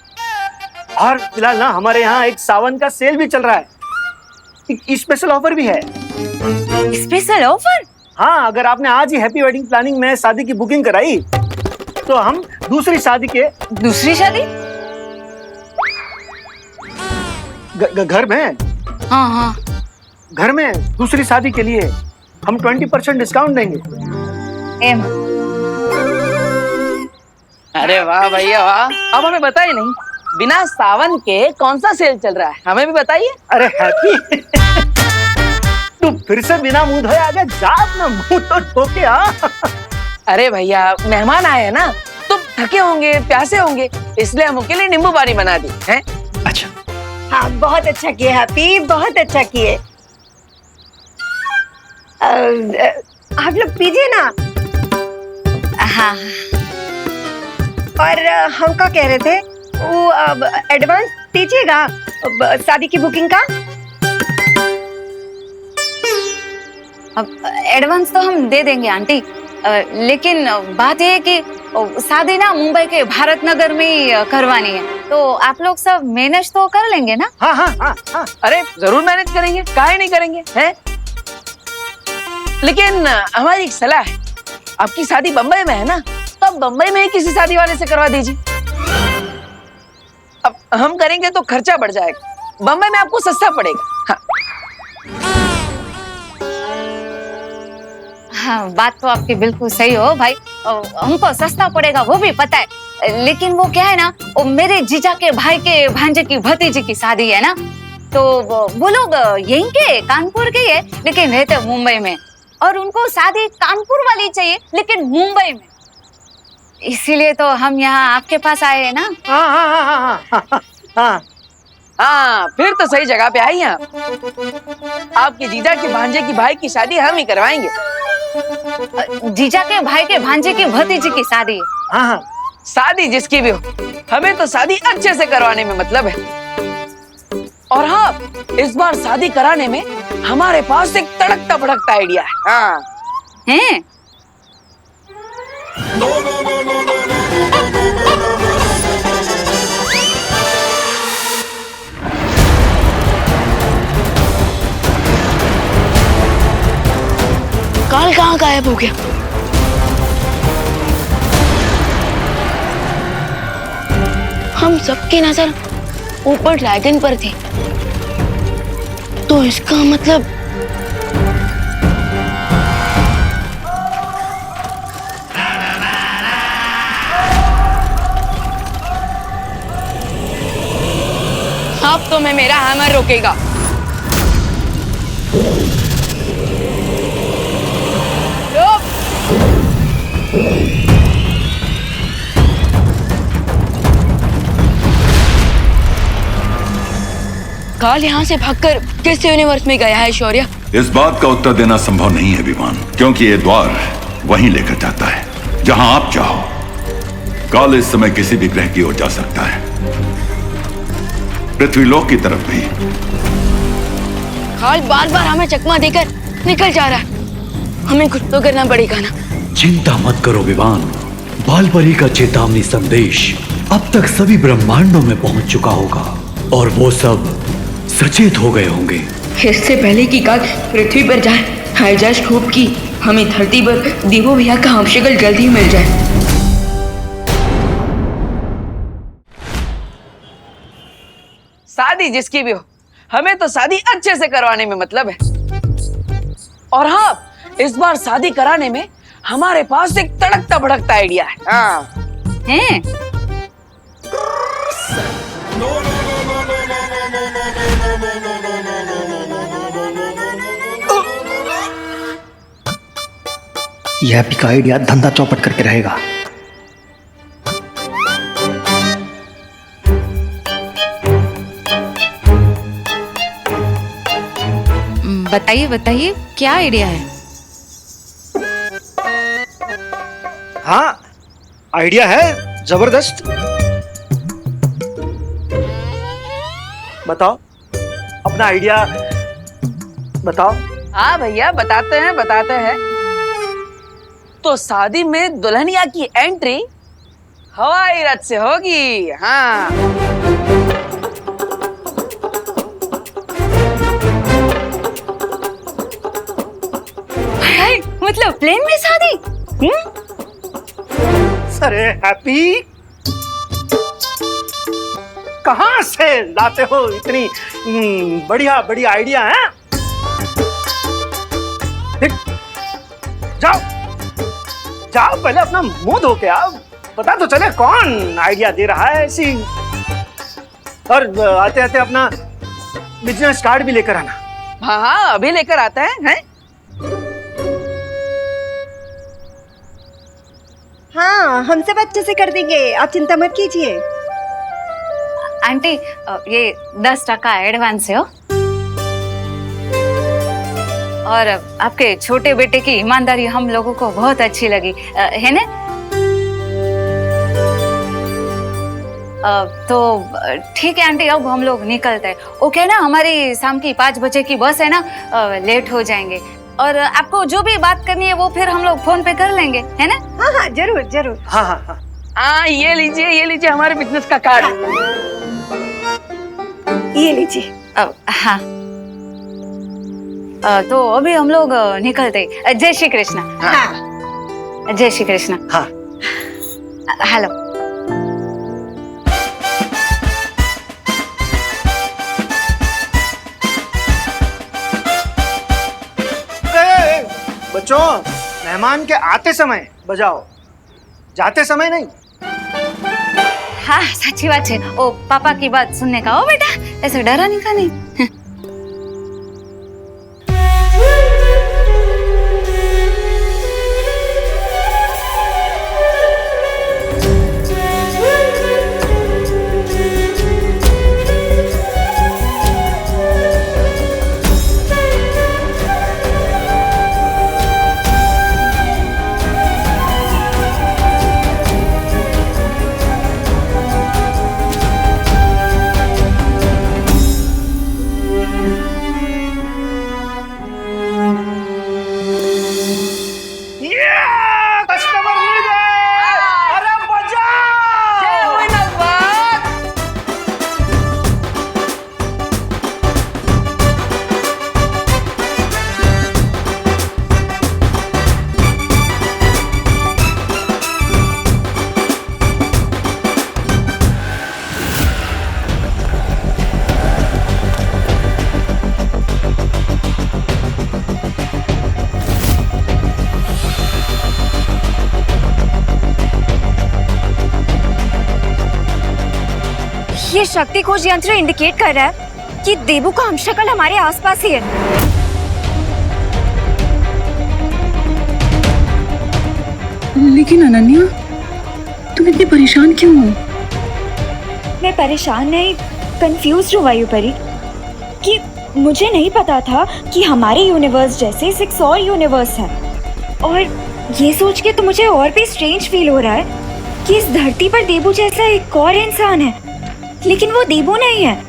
और फिलहाल ना हमारे यहाँ एक सावन का सेल भी चल रहा है, एक स्पेशल ऑफर भी है। Special offer? हाँ, अगर आपने आज ही हैप्पी वेडिंग प्लानिंग में शादी की बुकिंग कराई तो हम दूसरी शादी के दूसरी शादी घर में, हाँ हाँ, घर में दूसरी शादी के लिए हम 20% डिस्काउंट देंगे। अरे वाह भैया वाह, अब हमें बताइए नहीं, बिना सावन के कौन सा सेल चल रहा है, हमें भी बताइए। अरे हैप्पी तू फिर से बिना मुंह धोए आ गया, जा अपना मुंह तो धो के आ। अरे भैया मेहमान आए हैं ना, तो थके होंगे, प्यासे होंगे, इसलिए हम उनके लिए नींबू पानी बना दी है। अच्छा हाँ, बहुत अच्छा किए हैप्पी, बहुत अच्छा किए। आप लोग पीजिए ना। हाँ। और हम क्या कह रहे थे, वो एडवांस दीजिएगा शादी की बुकिंग का। अब एडवांस तो हम दे देंगे आंटी, लेकिन बात यह है कि शादी ना मुंबई के भारत नगर में ही करवानी है, तो आप लोग सब मैनेज तो कर लेंगे ना? हाँ हाँ हाँ हाँ, अरे जरूर मैनेज करेंगे, काहे नहीं करेंगे हैं? लेकिन हमारी एक सलाह है, आपकी शादी बम्बई में है ना, तो आप बम्बई में ही किसी शादी वाले से करवा दीजिए। अब हम करेंगे तो खर्चा बढ़ जाएगा, बम्बई में आपको सस्ता पड़ेगा। हाँ। हाँ, बात तो आपकी बिल्कुल सही हो भाई, हमको सस्ता पड़ेगा वो भी पता है, लेकिन वो क्या है ना, वो मेरे जीजा के भाई के भांजे की भतीजी की शादी है ना, तो वो लोग यहीं के कानपुर के है, लेकिन रहते मुंबई में, और उनको शादी कानपुर वाली चाहिए लेकिन मुंबई में, इसीलिए तो हम यहाँ आपके पास आए हैं ना। हाँ हाँ हाँ हाँ हाँ हाँ हाँ, फिर तो सही जगह पे आई हैं आप। आपके जीजा के भांजे की भाई की शादी हम ही करवाएंगे। जीजा के भाई के भांजे की भतीजी की शादी। हाँ हाँ, शादी जिसकी भी हो, हमें तो शादी अच्छे से करवाने में मतलब है। और हाँ, इस बार शादी कराने में हमारे पास एक तड़कता भड़कता आइडिया है। हाँ हैं? काल कहाँ गायब हो गया? हम सबकी नजर ऊपर ड्रैगन पर थी, तो इसका मतलब अब तो मैं मेरा हैमर रोकेगा। काल यहाँ से भागकर किस यूनिवर्स में गया है शौर्य? इस बात का उत्तर देना संभव नहीं है विमान, क्योंकि ये द्वार वहीं लेकर जाता है जहां आप चाहो। काल इस समय किसी भी ग्रह की ओर जा सकता है, पृथ्वीलोक की तरफ भी। काल बार बार हमें चकमा देकर निकल जा रहा है, हमें कुछ तो करना पड़ेगा ना। चिंता मत करो विमान, बालपरी का चेतावनी संदेश अब तक सभी ब्रह्मांडों में पहुंच चुका होगा और वो सब सचेत हो गए होंगे। इससे पहले कि काल पृथ्वी पर जाए, हाईजैस्ट होप की हमें धरती पर देवो भैया का हमशक्ल जल्दी मिल जाए। शादी जिसकी भी हो, हमें तो शादी अच्छे से करवाने में मतलब है। और हाँ, इस बार शादी कराने में हमारे पास एक तड़कता भड़कता आइडिया है। हाँ हैं? यह भी का आइडिया धंधा चौपट करके रहेगा। बताइए बताइए, क्या आइडिया है? हाँ, आइडिया है जबरदस्त। बताओ अपना आइडिया बताओ। हाँ भैया, बताते हैं। तो शादी में दुल्हनिया की एंट्री हवाई रथ से होगी। हाँ, मतलब प्लेन में शादी? अरे हैप्पी, कहाँ से लाते हो इतनी बढ़िया बढ़िया आइडिया है? जाओ जाओ, पहले अपना मुंह धो के आओ, पता तो चले कौन आइडिया दे रहा है ऐसी। और आते आते अपना बिजनेस कार्ड भी लेकर आना। हाँ, अभी लेकर आते हैं। हाँ, हम सब अच्छे से कर देंगे, आप चिंता मत कीजिए। आंटी, ये 10% एडवांस है हो। और आपके छोटे बेटे की ईमानदारी हम लोगों को बहुत अच्छी लगी, है ना? तो ठीक है आंटी, अब हम लोग निकलते हैं। ओके ना, हमारी शाम की 5 बजे की बस है ना, लेट हो जाएंगे। और आपको जो भी बात करनी है वो फिर हम लोग फोन पे कर लेंगे, है ना? हाँ हाँ, जरूर जरूर। हाँ हाँ हाँ। हाँ, ये लीजिए हमारे बिजनेस का कार्ड। ये लीजिए। हाँ, तो अभी हम लोग निकलते। जय श्री कृष्ण। हाँ। जय श्री कृष्ण। हाँ। हेलो। बच्चों, मेहमान के आते समय बजाओ, जाते समय नहीं। हाँ, सच्ची बात है। ओ पापा की बात सुनने का। ओ बेटा, ऐसे डराने का नहीं। ये शक्ति खोज यंत्र इंडिकेट कर रहा है कि देबू का हमशक्ल हमारे आसपास ही है। लेकिन अनन्या, तुम इतनी परेशान क्यों हो? मैं परेशान नहीं, कंफ्यूज हूँ वायुपरी कि मुझे नहीं पता था कि हमारे यूनिवर्स जैसे 6 और यूनिवर्स हैं। और ये सोच के तो मुझे और भी स्ट्रेंज फील हो रहा है कि इस धरती पर देबू जैसा एक और इंसान है, लेकिन वो देबू नहीं है।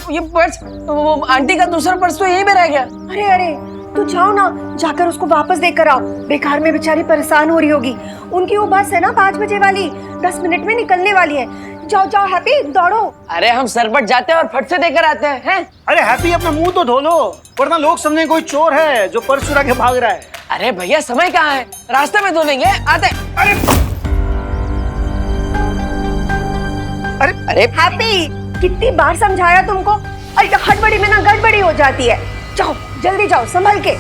ये पर्स, वो आंटी का दूसरा पर्स तो यहीं पे रह गया। अरे अरे, तू जाओ ना, जाकर उसको वापस देकर आओ। बेकार में बेचारी परेशान हो रही होगी। उनकी वो बस है ना 5 बजे वाली, 10 मिनट में निकलने वाली है। जाओ जाओ हैप्पी, दौड़ो। अरे हम सरपट जाते हैं और फट से देकर आते हैं। अरे हैप्पी, अपना मुंह तो धो लो, वरना लोग समझेंगे कोई चोर है जो पर्स चुरा के भाग रहा है। अरे भैया समय कहाँ है, रास्ते में धो लेंगे, आते। अरे हैप्पी, कितनी बार समझाया तुमको? अरे हड़बड़ी में ना गड़बड़ी हो जाती है। जाओ जल्दी जाओ, संभल के।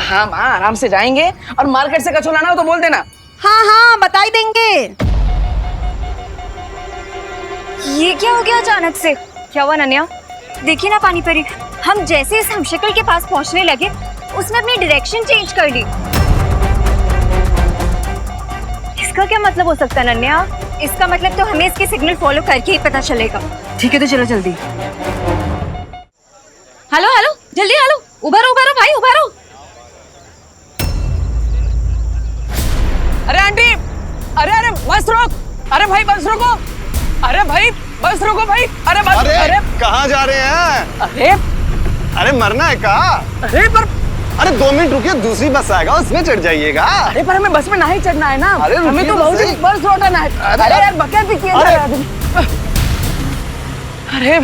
हाँ माँ, आराम से जाएंगे, और मार्केट से कचौड़ा लाना हो तो बोल देना। हाँ हाँ, बता ही देंगे। ये क्या हो गया अचानक से? क्या हुआ नन्या? देखिए ना पानी परी, हम जैसे इस हमशक्ल के पास पहुंचने लगे, उसने अपनी डायरेक्शन चेंज कर ली। इसका क्या मतलब हो सकता है नन्या? इसका मतलब तो हमें इसके सिग्नल फॉलो करके ही पता चलेगा। ठीक है तो चलो जल्दी। हेलो हेलो, जल्दी हेलो, उभरो भाई, उभरो। अरे आंटी, अरे बस रोक। अरे भाई बस रोको। अरे भाई बस रोको भाई। अरे बस। अरे कहाँ जा रहे हैं? अरे मरना है कहाँ? अरे 2 मिनट रुकिए, दूसरी बस आएगा, उसमें चढ़ जाइएगा। अरे पर हमें बस में नहीं चढ़ना है ना। अरे हमें तो बहुत ही बस लौटाना है। अरे यार बकैत भी किया जा रहा है। अरे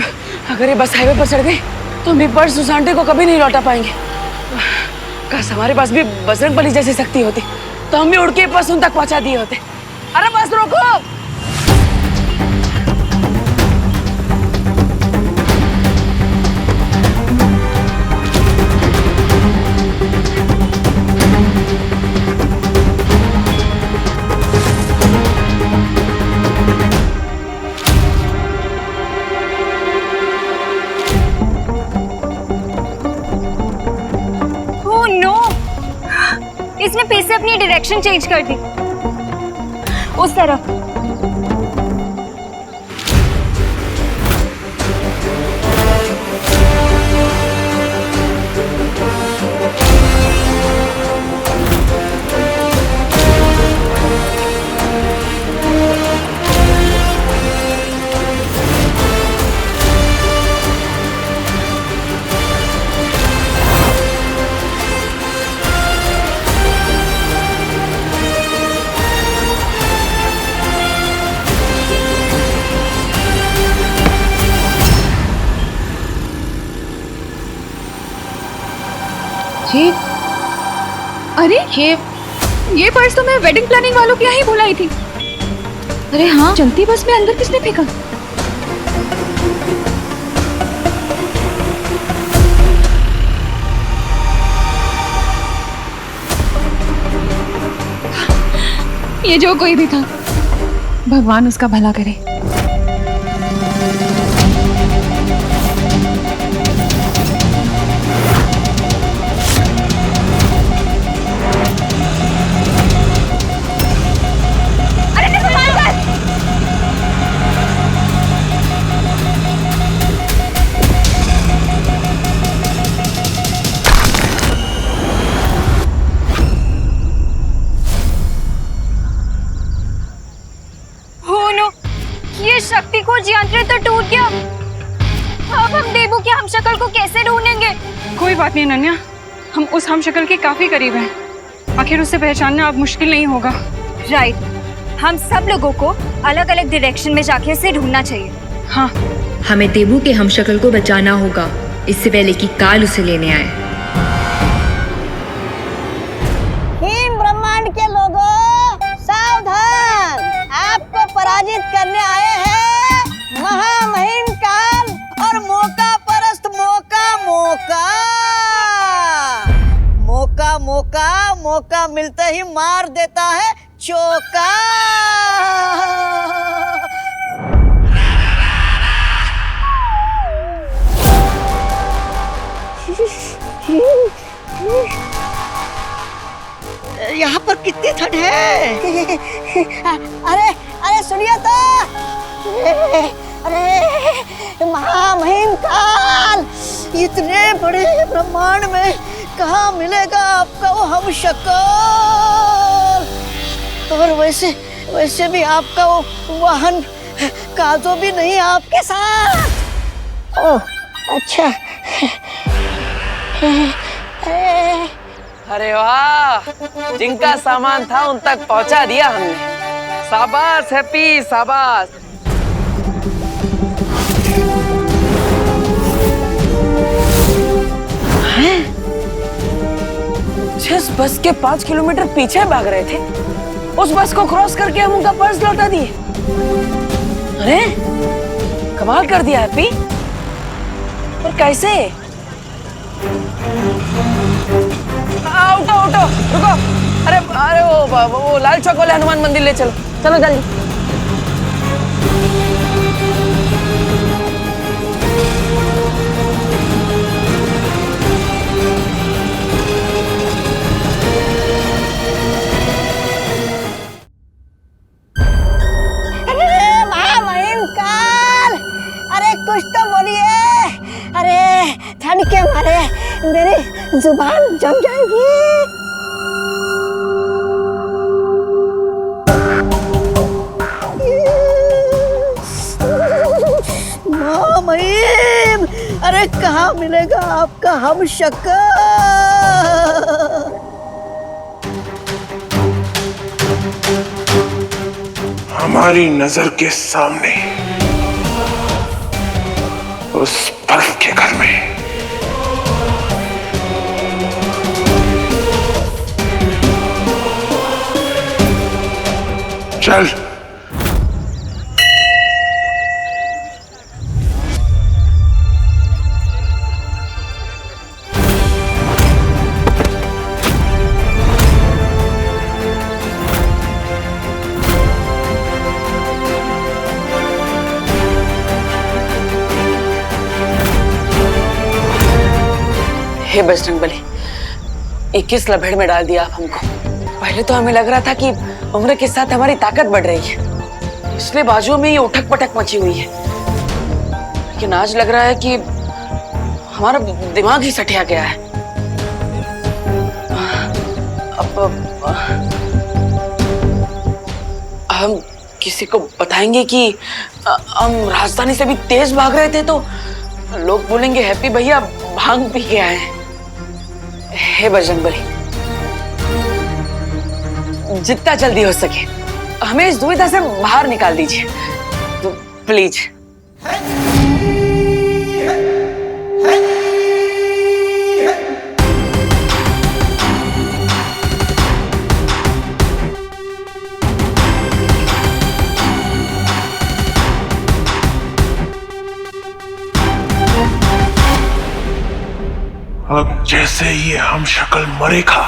अगर ये बस हाईवे पर चढ़ गई तो हम पर्स उस आंटी को कभी नहीं लौटा पाएंगे। काश हमारे पास भी बजरंगबली जैसी शक्ति होती तो हम भी उड़ के पर्स उन तक पहुंचा दिए होते। अरे बस रोको। इसने फिर से अपनी डायरेक्शन चेंज कर दी, उस तरफ। अरे ये पर्स तो मैं वेडिंग प्लानिंग वालों के यहाँ ही भुलाई थी। अरे हाँ, चलती बस में अंदर किसने फेंका? ये जो कोई भी था, भगवान उसका भला करे। शक्ति को यंत्र तो टूट गया। अब हम देबू के हमशक्ल को कैसे ढूंढेंगे? कोई बात नहीं नन्या, हम उस हमशक्ल के काफी करीब हैं। आखिर उसे पहचानना अब मुश्किल नहीं होगा। राइट, हम सब लोगों को अलग अलग डायरेक्शन में जाके उसे ढूंढना चाहिए। हाँ, हमें देबू के हमशक्ल को बचाना होगा, इससे पहले कि काल उसे लेने आए। हिम ब्रह्मांड के लोगों, सावधान! आपको पराजित करने आए हैं महामहिम काल और मौका परस्त मौका मिलते ही मार देता है बच्चों का। यहाँ पर कितनी ठंड है। अरे अरे सुनिए तो, अरे महामहिम काल, इतने बड़े ब्रह्मांड में कहाँ मिलेगा आपका वो हमशक्ल। और वैसे भी आपका वो वाहन काजो भी नहीं आपके साथ। ओह अच्छा। अरे वाह, जिनका सामान था उन तक पहुंचा दिया हमने। शाबाश हैप्पी, शाबाश। जिस बस के 5 किलोमीटर पीछे भाग रहे थे, उस बस को क्रॉस करके हम उनका पर्स लौटा दिए। अरे कमाल कर दिया हैप्पी। और कैसे? उठो उठो, रुको। अरे अरे वो लाल चौक वाले हनुमान मंदिर ले चलो, चलो जल्दी। अरे महामहिम काल, अरे कुछ तो बोलिए। अरे ठंड के मारे मेरी जुबान जम जाएगी। महामहिम, अरे कहाँ मिलेगा आपका हमशक्ल। हमारी नजर के सामने उस बर्फ के घर में चल। हे बजरंगबली, 21 लभेड़ में डाल दिया आप हमको। पहले तो हमें लग रहा था कि उम्र के साथ हमारी ताकत बढ़ रही है, इसलिए बाजुओं में ये उठक पटक मची हुई है। लेकिन आज लग रहा है कि हमारा दिमाग ही सठिया गया है। अब हम किसी को बताएंगे कि हम राजधानी से भी तेज भाग रहे थे तो लोग बोलेंगे हैप्पी भैया भांग पी के आए हैं। हे बजरंगबली, जितना जल्दी हो सके हमें इस दुविधा से बाहर निकाल दीजिए, तो प्लीज। अब जैसे ये हमशक्ल मरेगा,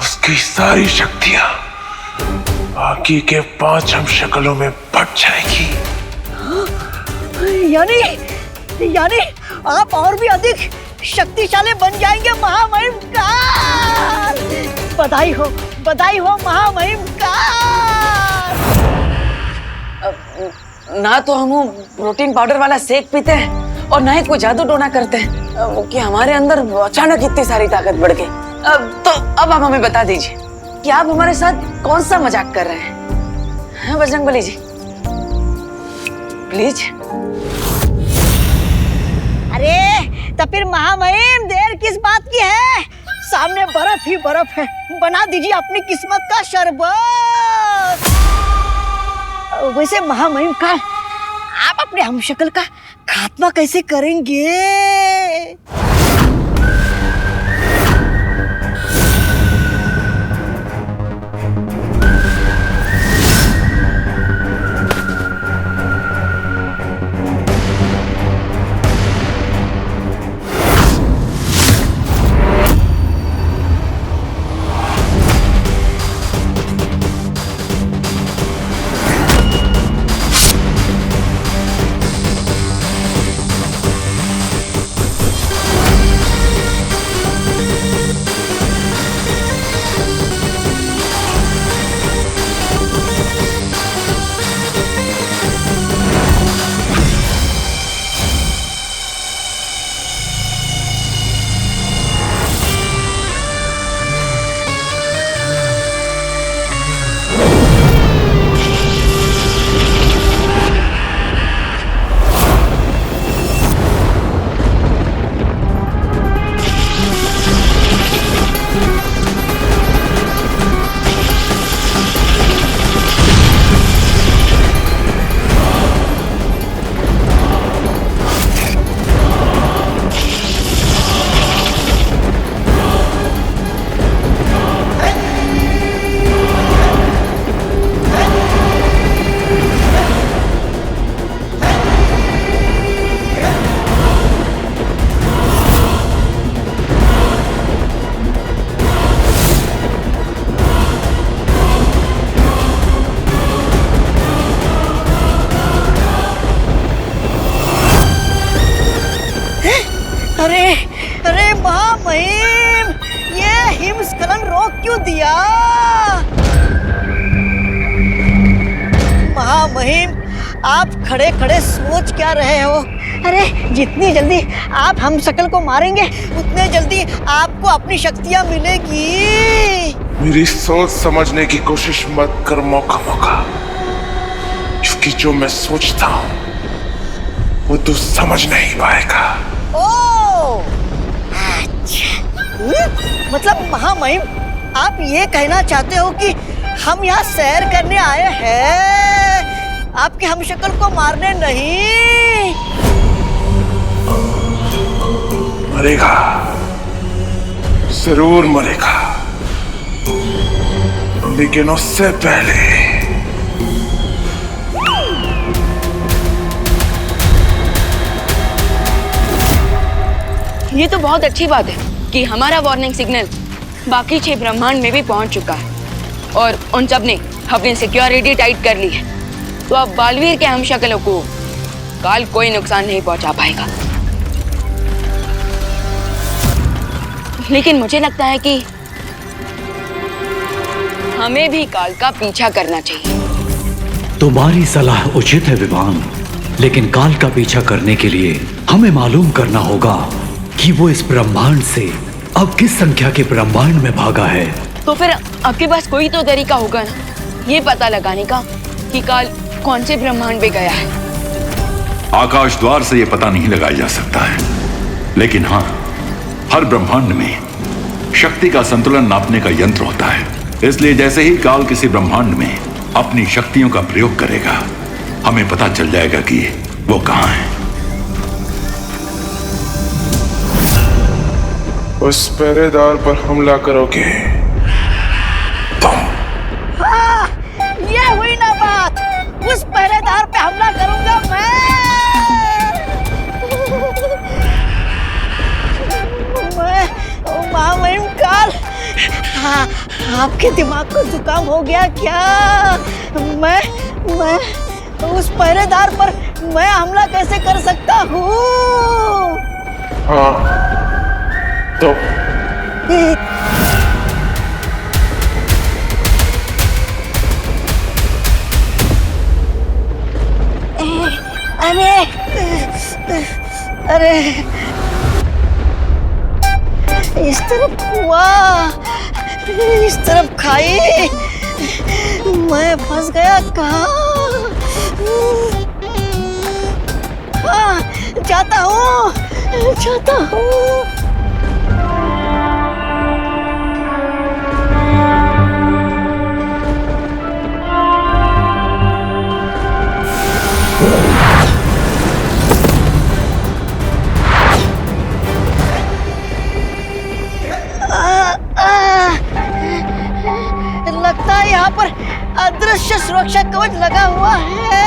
उसकी सारी शक्तियां बाकी के 5 हमशक्लों में बट जाएगी। यानी आप और भी अधिक शक्तिशाली बन जाएंगे महामहिम काल। बधाई हो महामहिम काल। ना तो हम प्रोटीन पाउडर वाला शेक पीते हैं और ना ही कोई जादू टोना करते हैं कि हमारे अंदर अचानक इतनी सारी ताकत बढ़ गई। अब आप हमें बता दीजिए कि आप हमारे साथ कौन सा मजाक कर रहे हैं? हाँ बजरंगबली जी, प्लीज। अरे तो फिर महामहिम देर किस बात की है? सामने बर्फ ही बर्फ है, बना दीजिए अपनी किस्मत का शरबत। वैसे महामहिम काल, आप अपने हमशक्ल का खात्मा कैसे करेंगे? अरे अरे महामहिम, ये हिमस्खलन रोक क्यों दिया? महामहिम, आप खड़े खड़े सोच क्या रहे हो? अरे जितनी जल्दी आप हम शकल को मारेंगे उतने जल्दी आपको अपनी शक्तियां मिलेगी। मेरी सोच समझने की कोशिश मत कर मौका, क्योंकि जो मैं सोचता हूँ वो तू समझ नहीं पाएगा। ओ, अच्छा। मतलब महामहिम, आप ये कहना चाहते हो कि हम यहाँ सैर करने आए हैं, आपके हमशक्ल को मारने नहीं? मरेगा, जरूर मरेगा, लेकिन उससे पहले ये तो बहुत अच्छी बात है कि हमारा वार्निंग सिग्नल बाकी 6 ब्रह्मांड में भी पहुंच चुका है और उन सब ने अपनी सिक्योरिटी टाइट कर ली है। तो अब बालवीर के हमशक्लों को काल कोई नुकसान नहीं पहुंचा पाएगा। लेकिन मुझे लगता है कि हमें भी काल का पीछा करना चाहिए। तुम्हारी सलाह उचित है विवान, लेकिन काल का पीछा करने के लिए हमें मालूम करना होगा कि वो इस ब्रह्मांड से अब किस संख्या के ब्रह्मांड में भागा है। तो फिर आपके पास कोई तो तरीका होगा ना ये पता लगाने का कि काल कौन से ब्रह्मांड में गया है। आकाश द्वार से ये पता नहीं लगाया जा सकता है, लेकिन हाँ, हर ब्रह्मांड में शक्ति का संतुलन नापने का यंत्र होता है। इसलिए जैसे ही काल किसी ब्रह्मांड में अपनी शक्तियों का प्रयोग करेगा, हमें पता चल जाएगा कि वो कहाँ है। उस पहरेदार पर हमला करोगे तुम? हाँ, ये हुई ना बात। उस पहरेदार पे हमला करूंगा मैं महामहिम काल। हाँ, आपके दिमाग को जुकाम हो गया क्या? मैं उस पहरेदार पर मैं हमला कैसे कर सकता हूँ? हाँ, तो अरे इस तरफ हुआ, इस तरफ खाई, मैं फंस गया कहाँ? हाँ, जाता हूँ। लगता है यहाँ पर अदृश्य सुरक्षा कवच लगा हुआ है।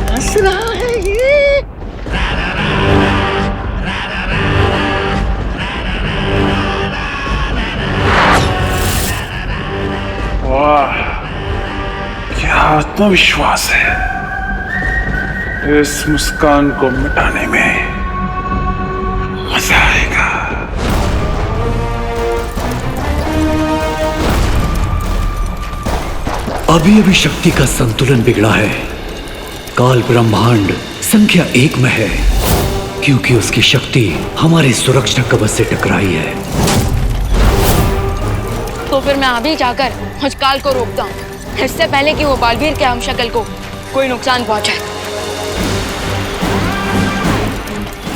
हंस रहा है ये। वाह, क्या आत्मविश्वास है। इस मुस्कान को मिटाने में मजा आएगा। अभी अभी शक्ति का संतुलन बिगड़ा है। काल ब्रह्मांड संख्या 1 में है, क्योंकि उसकी शक्ति हमारे सुरक्षा कवच से टकराई है। तो फिर मैं अभी जाकर उस काल को रोकता हूँ, इससे पहले कि वो बालवीर के हमशक्ल को कोई नुकसान पहुंचाए।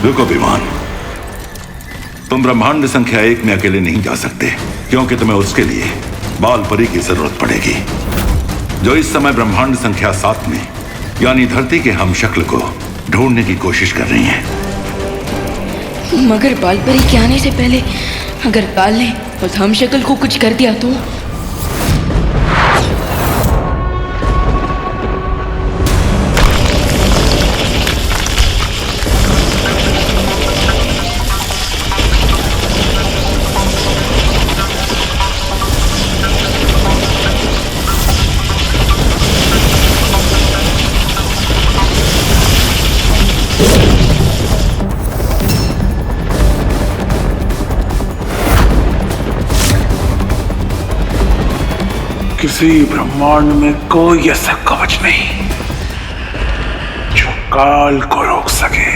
रुको विमान, तुम ब्रह्मांड संख्या 1 में अकेले नहीं जा सकते, क्योंकि तुम्हें उसके लिए बाल परी की जरूरत पड़ेगी, जो इस समय ब्रह्मांड संख्या 7 में यानी धरती के हमशक्ल को ढूंढने की कोशिश कर रही हैं। मगर बालपरी के आने से पहले अगर काल ने उस हमशक्ल को कुछ कर दिया तो? किसी ब्रह्मांड में कोई ऐसा कवच नहीं जो काल को रोक सके।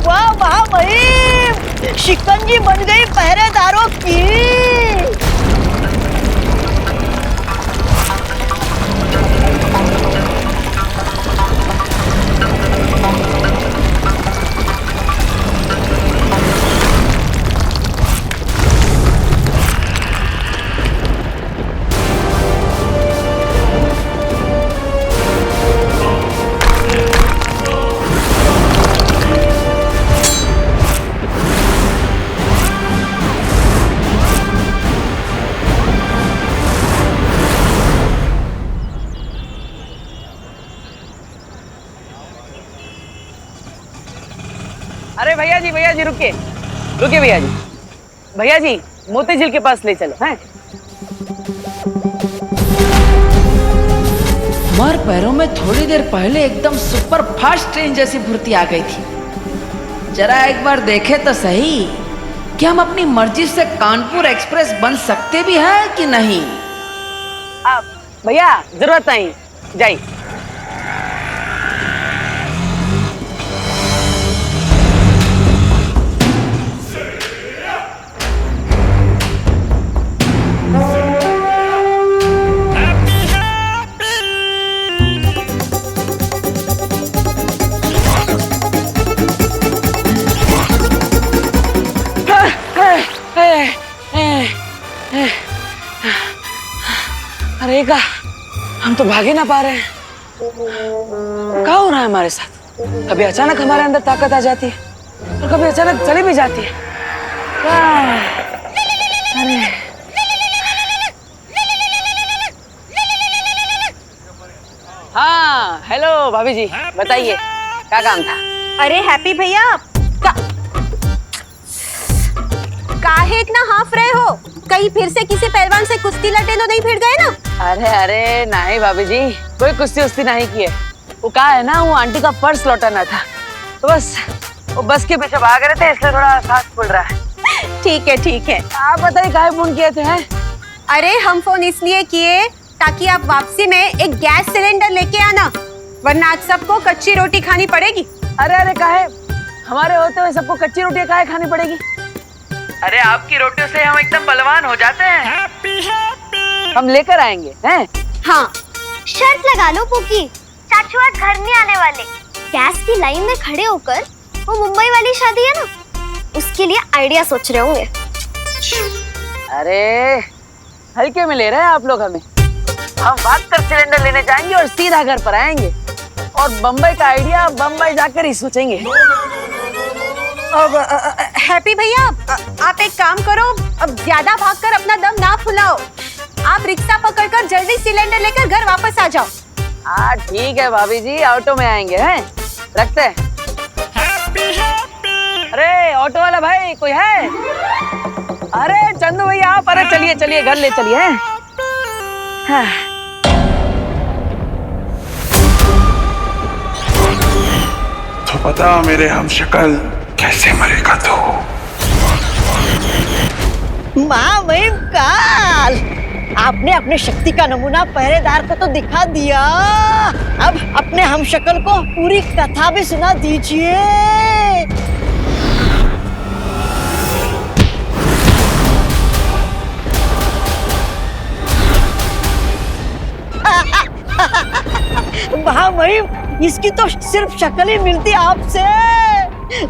वाह भाई, शिकंजी बन गई पहरेदारों की। अरे भैया जी रुकिए रुकिए भैया जी मोती झील के पास ले चलो हैं। हमारे पैरों में थोड़ी देर पहले एकदम सुपर फास्ट ट्रेन जैसी फुर्ती आ गई थी। जरा एक बार देखे तो सही कि हम अपनी मर्जी से कानपुर एक्सप्रेस बन सकते भी हैं कि नहीं। भैया जरूरत नहीं, जाइए। अरे का हम तो भागे ना पा रहे हैं, क्या हो रहा है हमारे साथ? कभी अचानक हमारे अंदर ताकत आ जाती है और कभी अचानक चली भी जाती है। अरे हाँ, हेलो भाभी जी, बताइए क्या काम था? अरे हैप्पी भैया, काहे इतना हाफ रहे हो? कहीं फिर से किसी पहलवान से कुश्ती लड़े तो नहीं फिर गए ना? अरे नहीं भाभी जी, कोई कुश्ती उस्ती नहीं की है। वो क्या है ना, वो आंटी का पर्स लौटाना था, तो बस वो बस के पीछे भाग रहे थे, इसलिए थोड़ा सांस फूल रहा है। ठीक है। आप बताइए काहे फोन किए थे? हैं? अरे हम फोन इसलिए किए ताकि आप वापसी में एक गैस सिलेंडर लेके आना, वरना आज सबको कच्ची रोटी खानी पड़ेगी। अरे काहे, हमारे होते हुए सबको कच्ची रोटियां काहे खानी पड़ेगी? अरे आपकी रोटियों से हम एकदम बलवान हो जाते हैं। हम लेकर आएंगे हैं? हाँ, शर्त लगा लो पुकी, चाचू आज घर नहीं आने वाले। गैस की लाइन में खड़े होकर वो मुंबई वाली शादी है ना, उसके लिए आइडिया सोच रहे होंगे। अरे हल्के में ले रहे हैं आप लोग हमें। हम भागकर सिलेंडर लेने जाएंगे और सीधा घर पर आएंगे और बम्बई का आइडिया बम्बई जाकर ही सोचेंगे। अब हैप्पी भैया, आप एक काम करो, अब ज्यादा भागकर अपना दम ना फुलाओ। आप रिक्शा पकड़कर जल्दी सिलेंडर लेकर घर वापस आ जाओ। हाँ ठीक है भाभी जी, ऑटो में आएंगे हैं, रखते हैं। अरे ऑटो वाला भाई कोई है? अरे चंदू भैया आप, अरे चलिए घर ले चलिए। हाँ। तो पता मेरे हमशक्ल कैसे मरेगा तो? काल, आपने अपने शक्ति का नमूना पहरेदार को तो दिखा दिया, अब अपने हमशक्ल को पूरी कथा भी सुना दीजिए। महामहिम, इसकी तो सिर्फ शक्ल ही मिलती आपसे,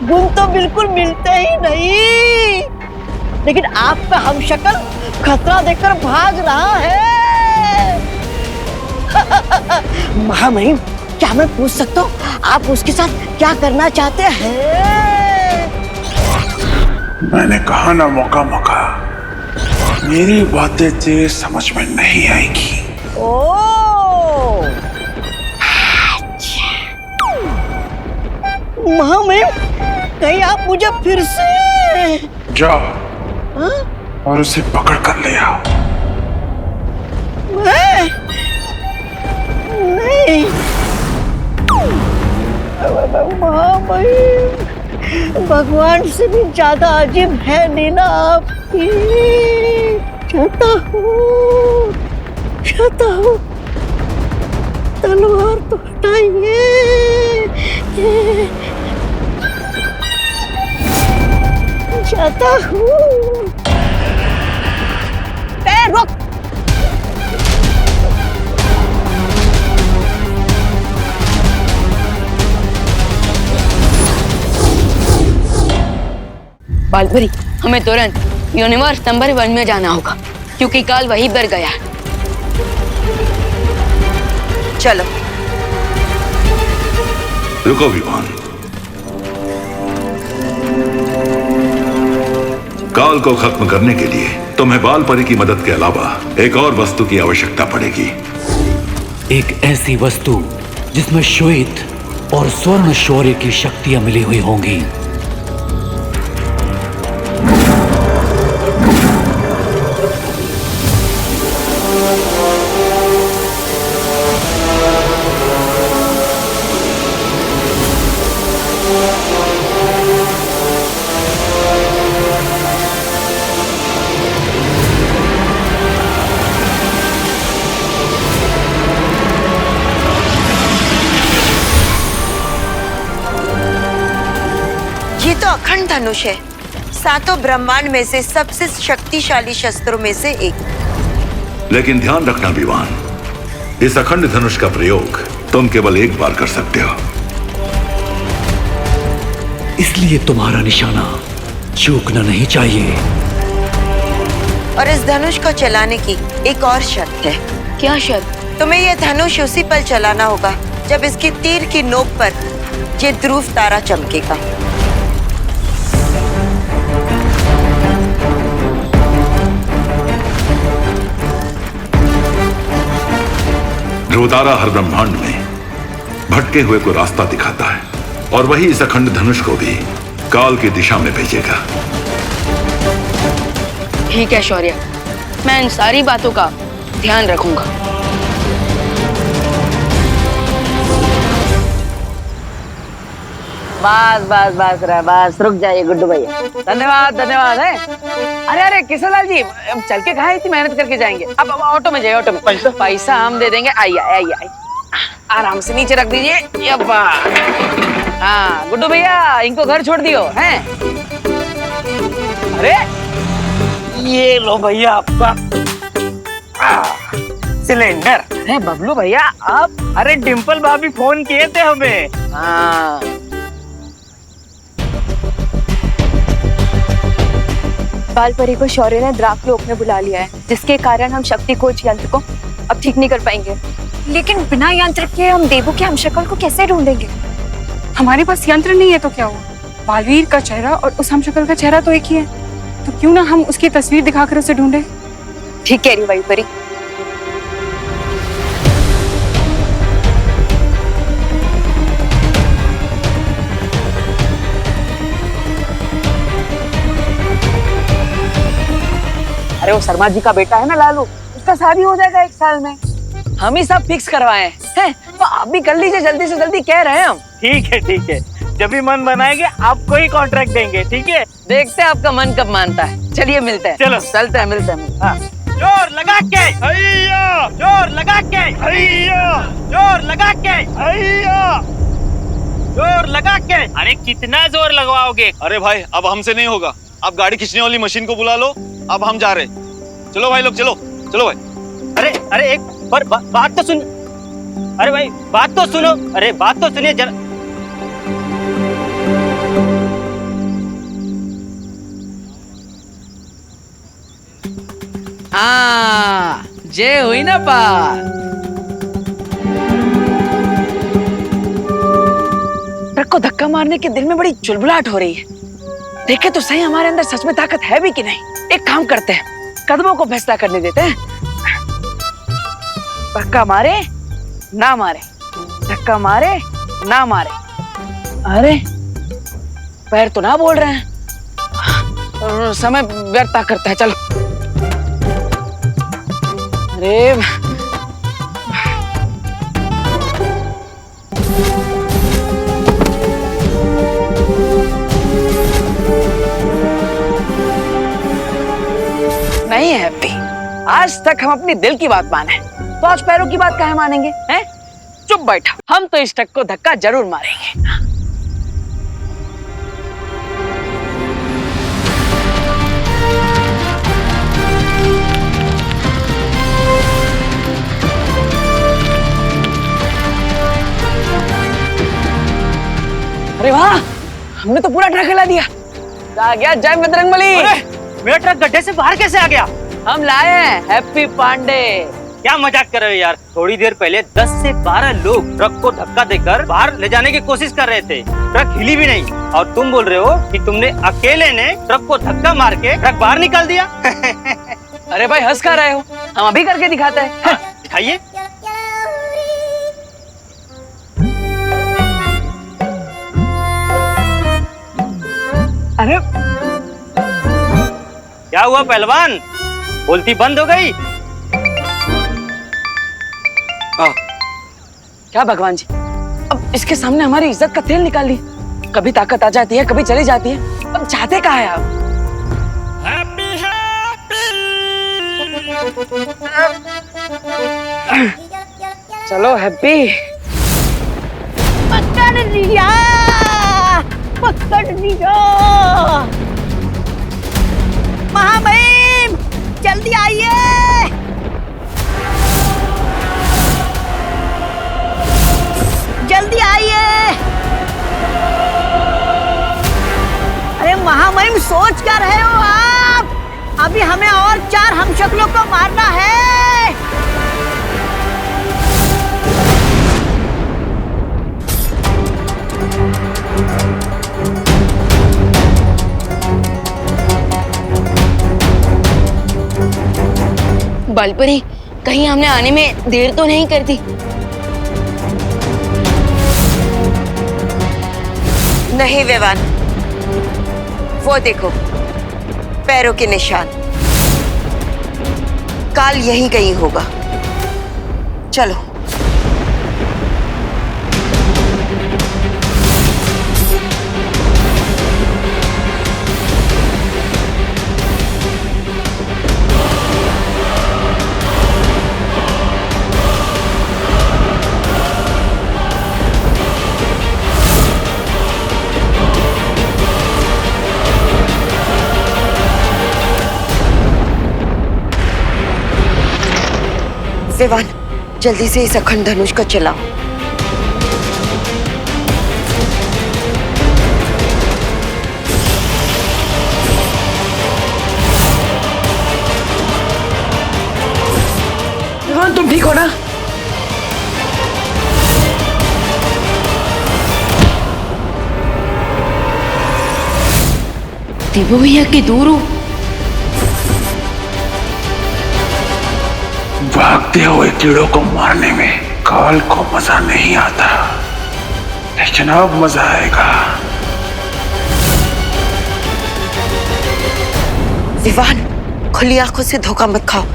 गुण तो बिल्कुल मिलते ही नहीं। लेकिन आपका हमशक्ल खतरा देखकर भाग रहा है। महामहिम, क्या मैं पूछ सकता हूँ आप उसके साथ क्या करना चाहते हैं? मैंने कहा ना, मौका मेरी बातें तेरे समझ में नहीं आएगी। महामहिम, कहीं आप मुझे फिर से जा और उसे पकड़ कर ले आओ। नहीं, महामहिम, भगवान से भी ज्यादा अजीब है लीला आपकी। चाहता हूँ तलवार तो हटाइए। चाहता हूँ। रुक। बालपरी, हमें तुरंत यूनिवर्स नंबर 1 में जाना होगा क्योंकि काल वहीं पर गया है। चलो। रुको विमान, काल को खत्म करने के लिए तुम्हें बालपरी की मदद के अलावा एक और वस्तु की आवश्यकता पड़ेगी। एक ऐसी वस्तु जिसमें श्वेत और स्वर्ण शौर्य की शक्तियां मिली हुई होंगी। ये तो अखंड धनुष है, सातों ब्रह्मांड में से सबसे शक्तिशाली शस्त्रों में से एक। लेकिन ध्यान रखना विमान, इस अखंड धनुष का प्रयोग तुम केवल एक बार कर सकते हो। इसलिए तुम्हारा निशाना चूकना नहीं चाहिए। और इस धनुष को चलाने की एक और शर्त है। क्या शर्त? तुम्हें यह धनुष उसी पल चलाना होगा जब इसकी तीर की नोक पर ये ध्रुव तारा चमकेगा। ध्रुव तारा हर ब्रह्मांड में भटके हुए को रास्ता दिखाता है और वही इस अखंड धनुष को भी काल की दिशा में भेजेगा। ठीक है शौर्य, मैं इन सारी बातों का ध्यान रखूंगा। बस रुक जाइए गुड्डू भैया। धन्यवाद धन्यवाद है। अरे किशनलाल जी, चल के कहाँ इतनी मेहनत करके जाएंगे? अब ऑटो में जाइए, ऑटो में। पैसा हम दे देंगे। आइए आराम से नीचे रख दीजिए। हाँ गुड्डू भैया, इनको घर छोड़ दियो हैं। अरे ये लो भैया आपका सिलेंडर है। बबलू भैया आप? अरे डिम्पल भाभी फोन किए थे हमें। हाँ बालपरी को शौर्य ने द्राकलोक में बुला लिया है, जिसके कारण हम शक्ति कोच यंत्र को अब ठीक नहीं कर पाएंगे। लेकिन बिना यंत्र के हम देवू के हमशक्ल को कैसे ढूंढेंगे? हमारे पास यंत्र नहीं है तो क्या हुआ? बालवीर का चेहरा और उस हमशक्ल का चेहरा तो एक ही है, तो क्यों ना हम उसकी तस्वीर दिखाकर उसे ढूंढे। ठीक कह रही वायुपरी। अरे वो शर्मा जी का बेटा है ना लालू, उसका शादी हो जाएगा 1 साल में। हम ही सब फिक्स करवाए हैं, तो आप भी कर लीजिए, जल्दी से जल्दी कह रहे हैं हम। ठीक है, जब भी मन बनाएंगे आपको ही कॉन्ट्रैक्ट देंगे। ठीक है, देखते हैं आपका मन कब मानता है। चलिए मिलते हैं। चलो चलते हैं, मिलते हैं। हाँ। जोर लगा के हैया, जोर लगा के हैया, जोर लगा के हैया, जोर लगा के। अरे कितना जोर लगवाओगे? अरे भाई अब हमसे नहीं होगा, आप गाड़ी खींचने वाली मशीन को बुला लो। अब हम जा रहे। चलो भाई लोग, चलो भाई। अरे एक बार बात तो सुन। अरे भाई बात तो सुनो। अरे बात तो सुनिए जरा। हाँ, जे हुई ना बात। ट्रक को धक्का मारने के दिल में बड़ी चुलबुलाहट हो रही है। देखे तो सही हमारे अंदर सच में ताकत है भी कि नहीं। एक काम करते हैं, कदमों को फैसला करने देते हैं। धक्का मारे ना मारे, धक्का मारे ना मारे। अरे पैर तो ना बोल रहे हैं। समय व्यर्थ करता है, चलो। अरे नहीं है हैप्पी, आज तक हम अपनी दिल की बात माने, तो आज पैरों की बात काहे मानेंगे? हैं? चुप बैठा, हम तो इस ट्रक को धक्का जरूर मारेंगे। अरे वाह, हमने तो पूरा ट्रक हिला दिया। आ गया जय बजरंगबली। मेरा ट्रक गड्ढे से बाहर कैसे आ गया? हम लाए हैं हैप्पी पांडे। क्या मजाक कर रहे हो यार? थोड़ी देर पहले 10 से 12 लोग ट्रक को धक्का देकर बाहर ले जाने की कोशिश कर रहे थे, ट्रक हिली भी नहीं, और तुम बोल रहे हो कि तुमने अकेले ने ट्रक को धक्का मार के ट्रक बाहर निकाल दिया? अरे भाई हंस कर रहे हो, हम अभी करके दिखाते हैं। दिखाइए। अरे क्या हुआ पहलवान, बोलती बंद हो गई? क्या भगवान जी, अब इसके सामने हमारी इज्जत का तेल निकाल ली। कभी ताकत आ जाती है, कभी चली जाती है। अब चाहते कहाँ है आप? चलो हैप्पी। पकड़ लिया, पकड़ लिया। महामहिम जल्दी आइए। जल्दी आइए। अरे महामहिम सोच क्या रहे हो आप? अभी हमें और 4 हमशक्लों को मारना है। बालपरी, कहीं हमने आने में देर तो नहीं कर दी? नहीं विवान, वो देखो पैरों के निशान। काल यहीं कहीं होगा। चलो। विवान, जल्दी से इस अखंड धनुष को चलाओ। विवान तुम ठीक हो ना? देवू भैया की दूर हो। भागते हुए कीड़ों को मारने में काल को मजा नहीं आता, लेकिन अब मजा आएगा। विवान, खुली आंखों से धोखा मत खाओ।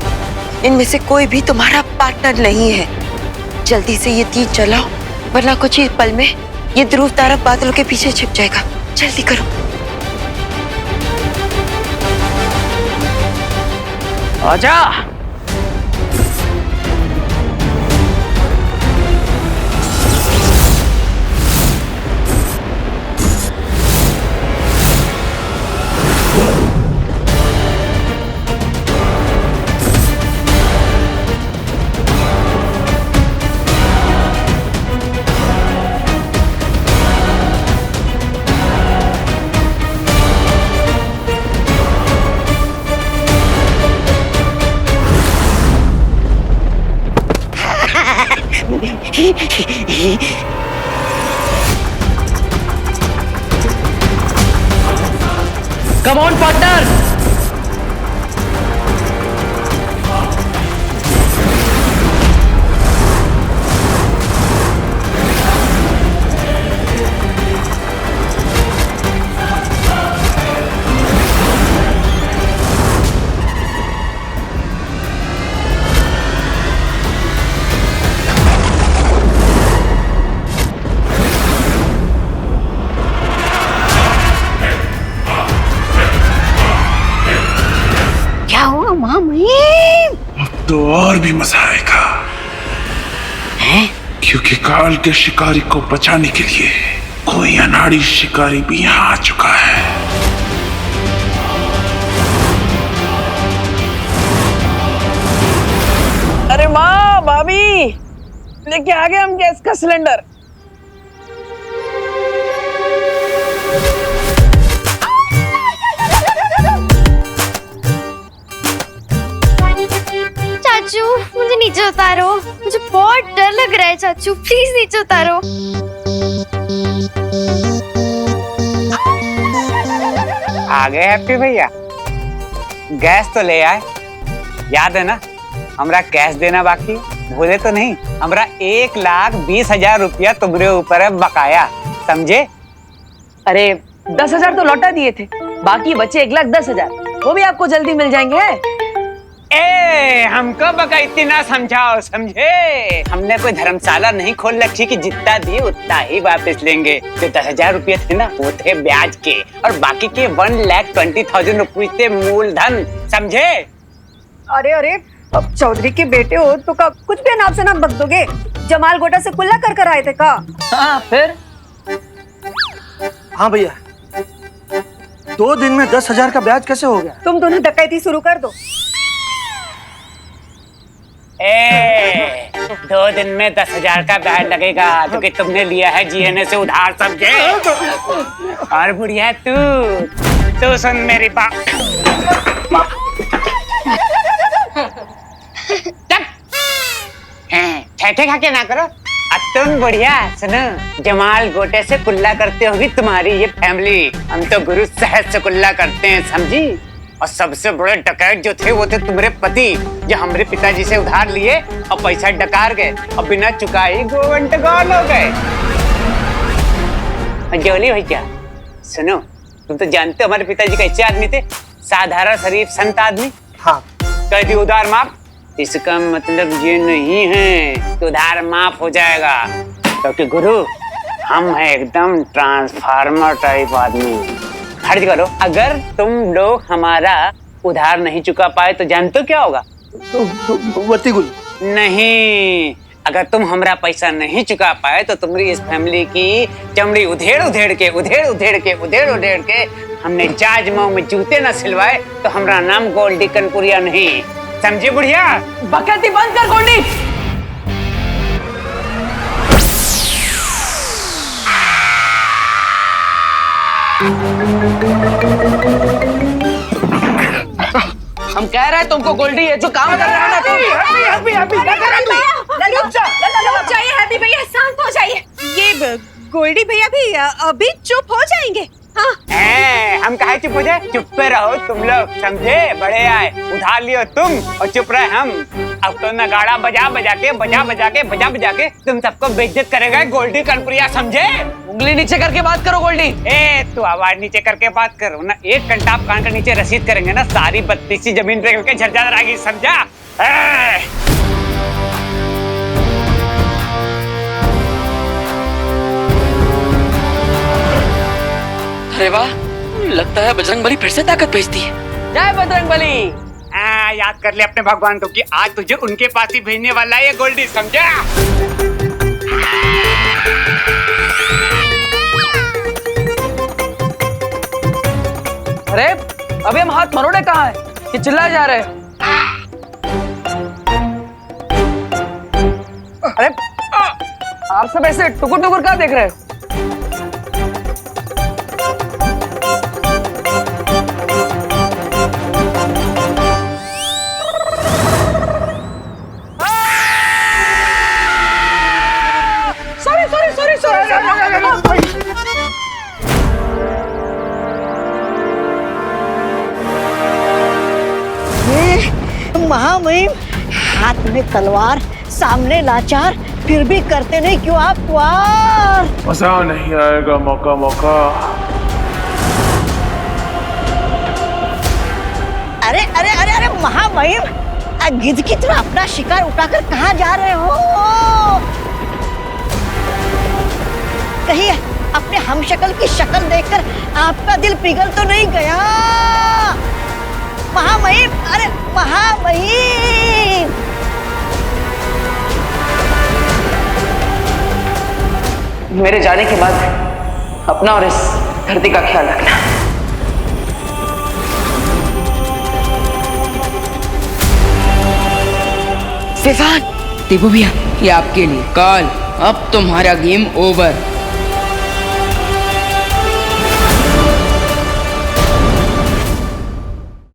इनमें से कोई भी तुम्हारा पार्टनर नहीं है। जल्दी से ये तीर चलाओ, वरना कुछ ही पल में ये ध्रुव तारा बादलों के पीछे छिप जाएगा। जल्दी करो। आजा। Come on, partner! तो और भी मजा आएगा। क्योंकि काल के शिकारी को बचाने के लिए कोई अनाड़ी शिकारी भी यहाँ आ चुका है। अरे माँ, भाभी, लेके आ गए हम गैस का सिलेंडर। चाचू मुझे नीचे उतारो, मुझे बहुत डर लग रहा है चाचू, प्लीज नीचे उतारो। आ गए हैप्पी भैया, गैस तो ले आए। याद है ना, हमरा कैश देना बाकी, भूले तो नहीं? हमरा 1,20,000 रुपया तुम्हारे ऊपर है बकाया, समझे? अरे 10,000 तो लौटा दिए थे, बाकी बचे 1,10,000, वो भी आपको जल्दी मिल जाएंगे। ए, हमको बका इतना समझाओ, समझे? हमने कोई धर्मशाला नहीं खोल रखी कि जितना दिए उतना ही वापस लेंगे। जो 10,000 रुपये थे ना, वो थे ब्याज के, और बाकी के 1,20,000 रुपये थे मूलधन, समझे? अरे अरे, अब चौधरी के बेटे हो तो का कुछ भी नाम से ना बक दोगे? जमाल गोटा से कुल्ला कर आए थे का? हाँ, फिर? हाँ भैया, 2 दिन में 10,000 का ब्याज कैसे हो गया? तुम दोनों डकैती शुरू कर दो। 2 दिन में 10,000 का ब्याज लगेगा, क्योंकि तुमने लिया है जीएनए से उधार, समझे? और बुढ़िया तू सुन मेरी बात। ठेठे खा के ना करो। अब तुम बढ़िया सुनो, जमाल गोटे से कुल्ला करते होगी तुम्हारी ये फैमिली, हम तो गुरु साहब से कुल्ला करते हैं, समझी? और सबसे बड़े डकैत जो थे वो थे तुम्हारे पति, जो हमारे पिताजी से उधार लिए और पैसा डकार गए और बिना चुकाई गोवंट गौल हो गए। जोली भैया सुनो, तुम तो जानते हो हमारे पिताजी कैसे आदमी थे, साधारण शरीफ संत आदमी। हाँ, कर दी उधार माफ, इसका मतलब ये नहीं है कि उधार माफ हो जाएगा, क्योंकि गुरु हम हैं एकदम ट्रांसफार्मर टाइप आदमी। खर्च करो, अगर तुम लोग हमारा उधार नहीं चुका पाए तो जानते हो क्या होगा? वतीगुल नहीं, अगर तुम हमारा पैसा नहीं चुका पाए तो तुम्हारी इस फैमिली की चमड़ी उधेड़ के हमने जाज माओ में जूते न सिलवाए तो हमारा नाम गोल्डी कनपुरिया नहीं, समझे बुढ़िया? बकैती बंद कर गोल्डी। हम कह रहे हैं तुमको गोल्डी, ये जो काम कर रहा है ना तुम। हैप्पी भैया शांत हो जाइए। ये गोल्डी भैया भी अभी चुप हो जाएंगे। हाँ। हम कहे चुप हो जाए? चुप पे रहो तुम लोग, समझे? बड़े आए, उधार लियो तुम और चुप रहे हम। अब तो नगाड़ा बजा बजा के तुम सबको बेइज्जत करेगा गोल्डी कनपुरिया, समझे? उंगली नीचे करके बात करो गोल्डी। तू आवाज नीचे करके बात करो ना, 1 घंटा आप कान के नीचे रसीद करेंगे ना, सारी 32 जमीन पे करके झरझर आएगी, समझा? अरे वाह, लगता है बजरंगबली फिर से ताकत भेजती है। जय बजरंगबली। याद कर ले अपने भगवान को कि आज तुझे उनके पास ही भेजने वाला है ये गोल्डी, समझा? अरे अभी हम हाथ मरोड़े कहाँ हैं कि चिल्लाए जा रहे हैं? अरे आप सब ऐसे टुकुर टुकुर क्या देख रहे हो? महामहिम, हाथ में तलवार, सामने लाचार, फिर भी करते नहीं क्यों आप वार? मजा नहीं आएगा मौका। अरे अरे अरे अरे महामहिम, गिद्ध की तरह अपना शिकार उठाकर कहाँ जा रहे हो? कहीं अपने हमशक्ल की शक्ल देखकर आपका दिल पिघल तो नहीं गया? महामहिम, अरे महामहिम। मेरे जाने के बाद अपना और इस धरती का ख्याल रखना। विवान, देबू भैया, ये आपके लिए। काल, अब तुम्हारा गेम ओवर।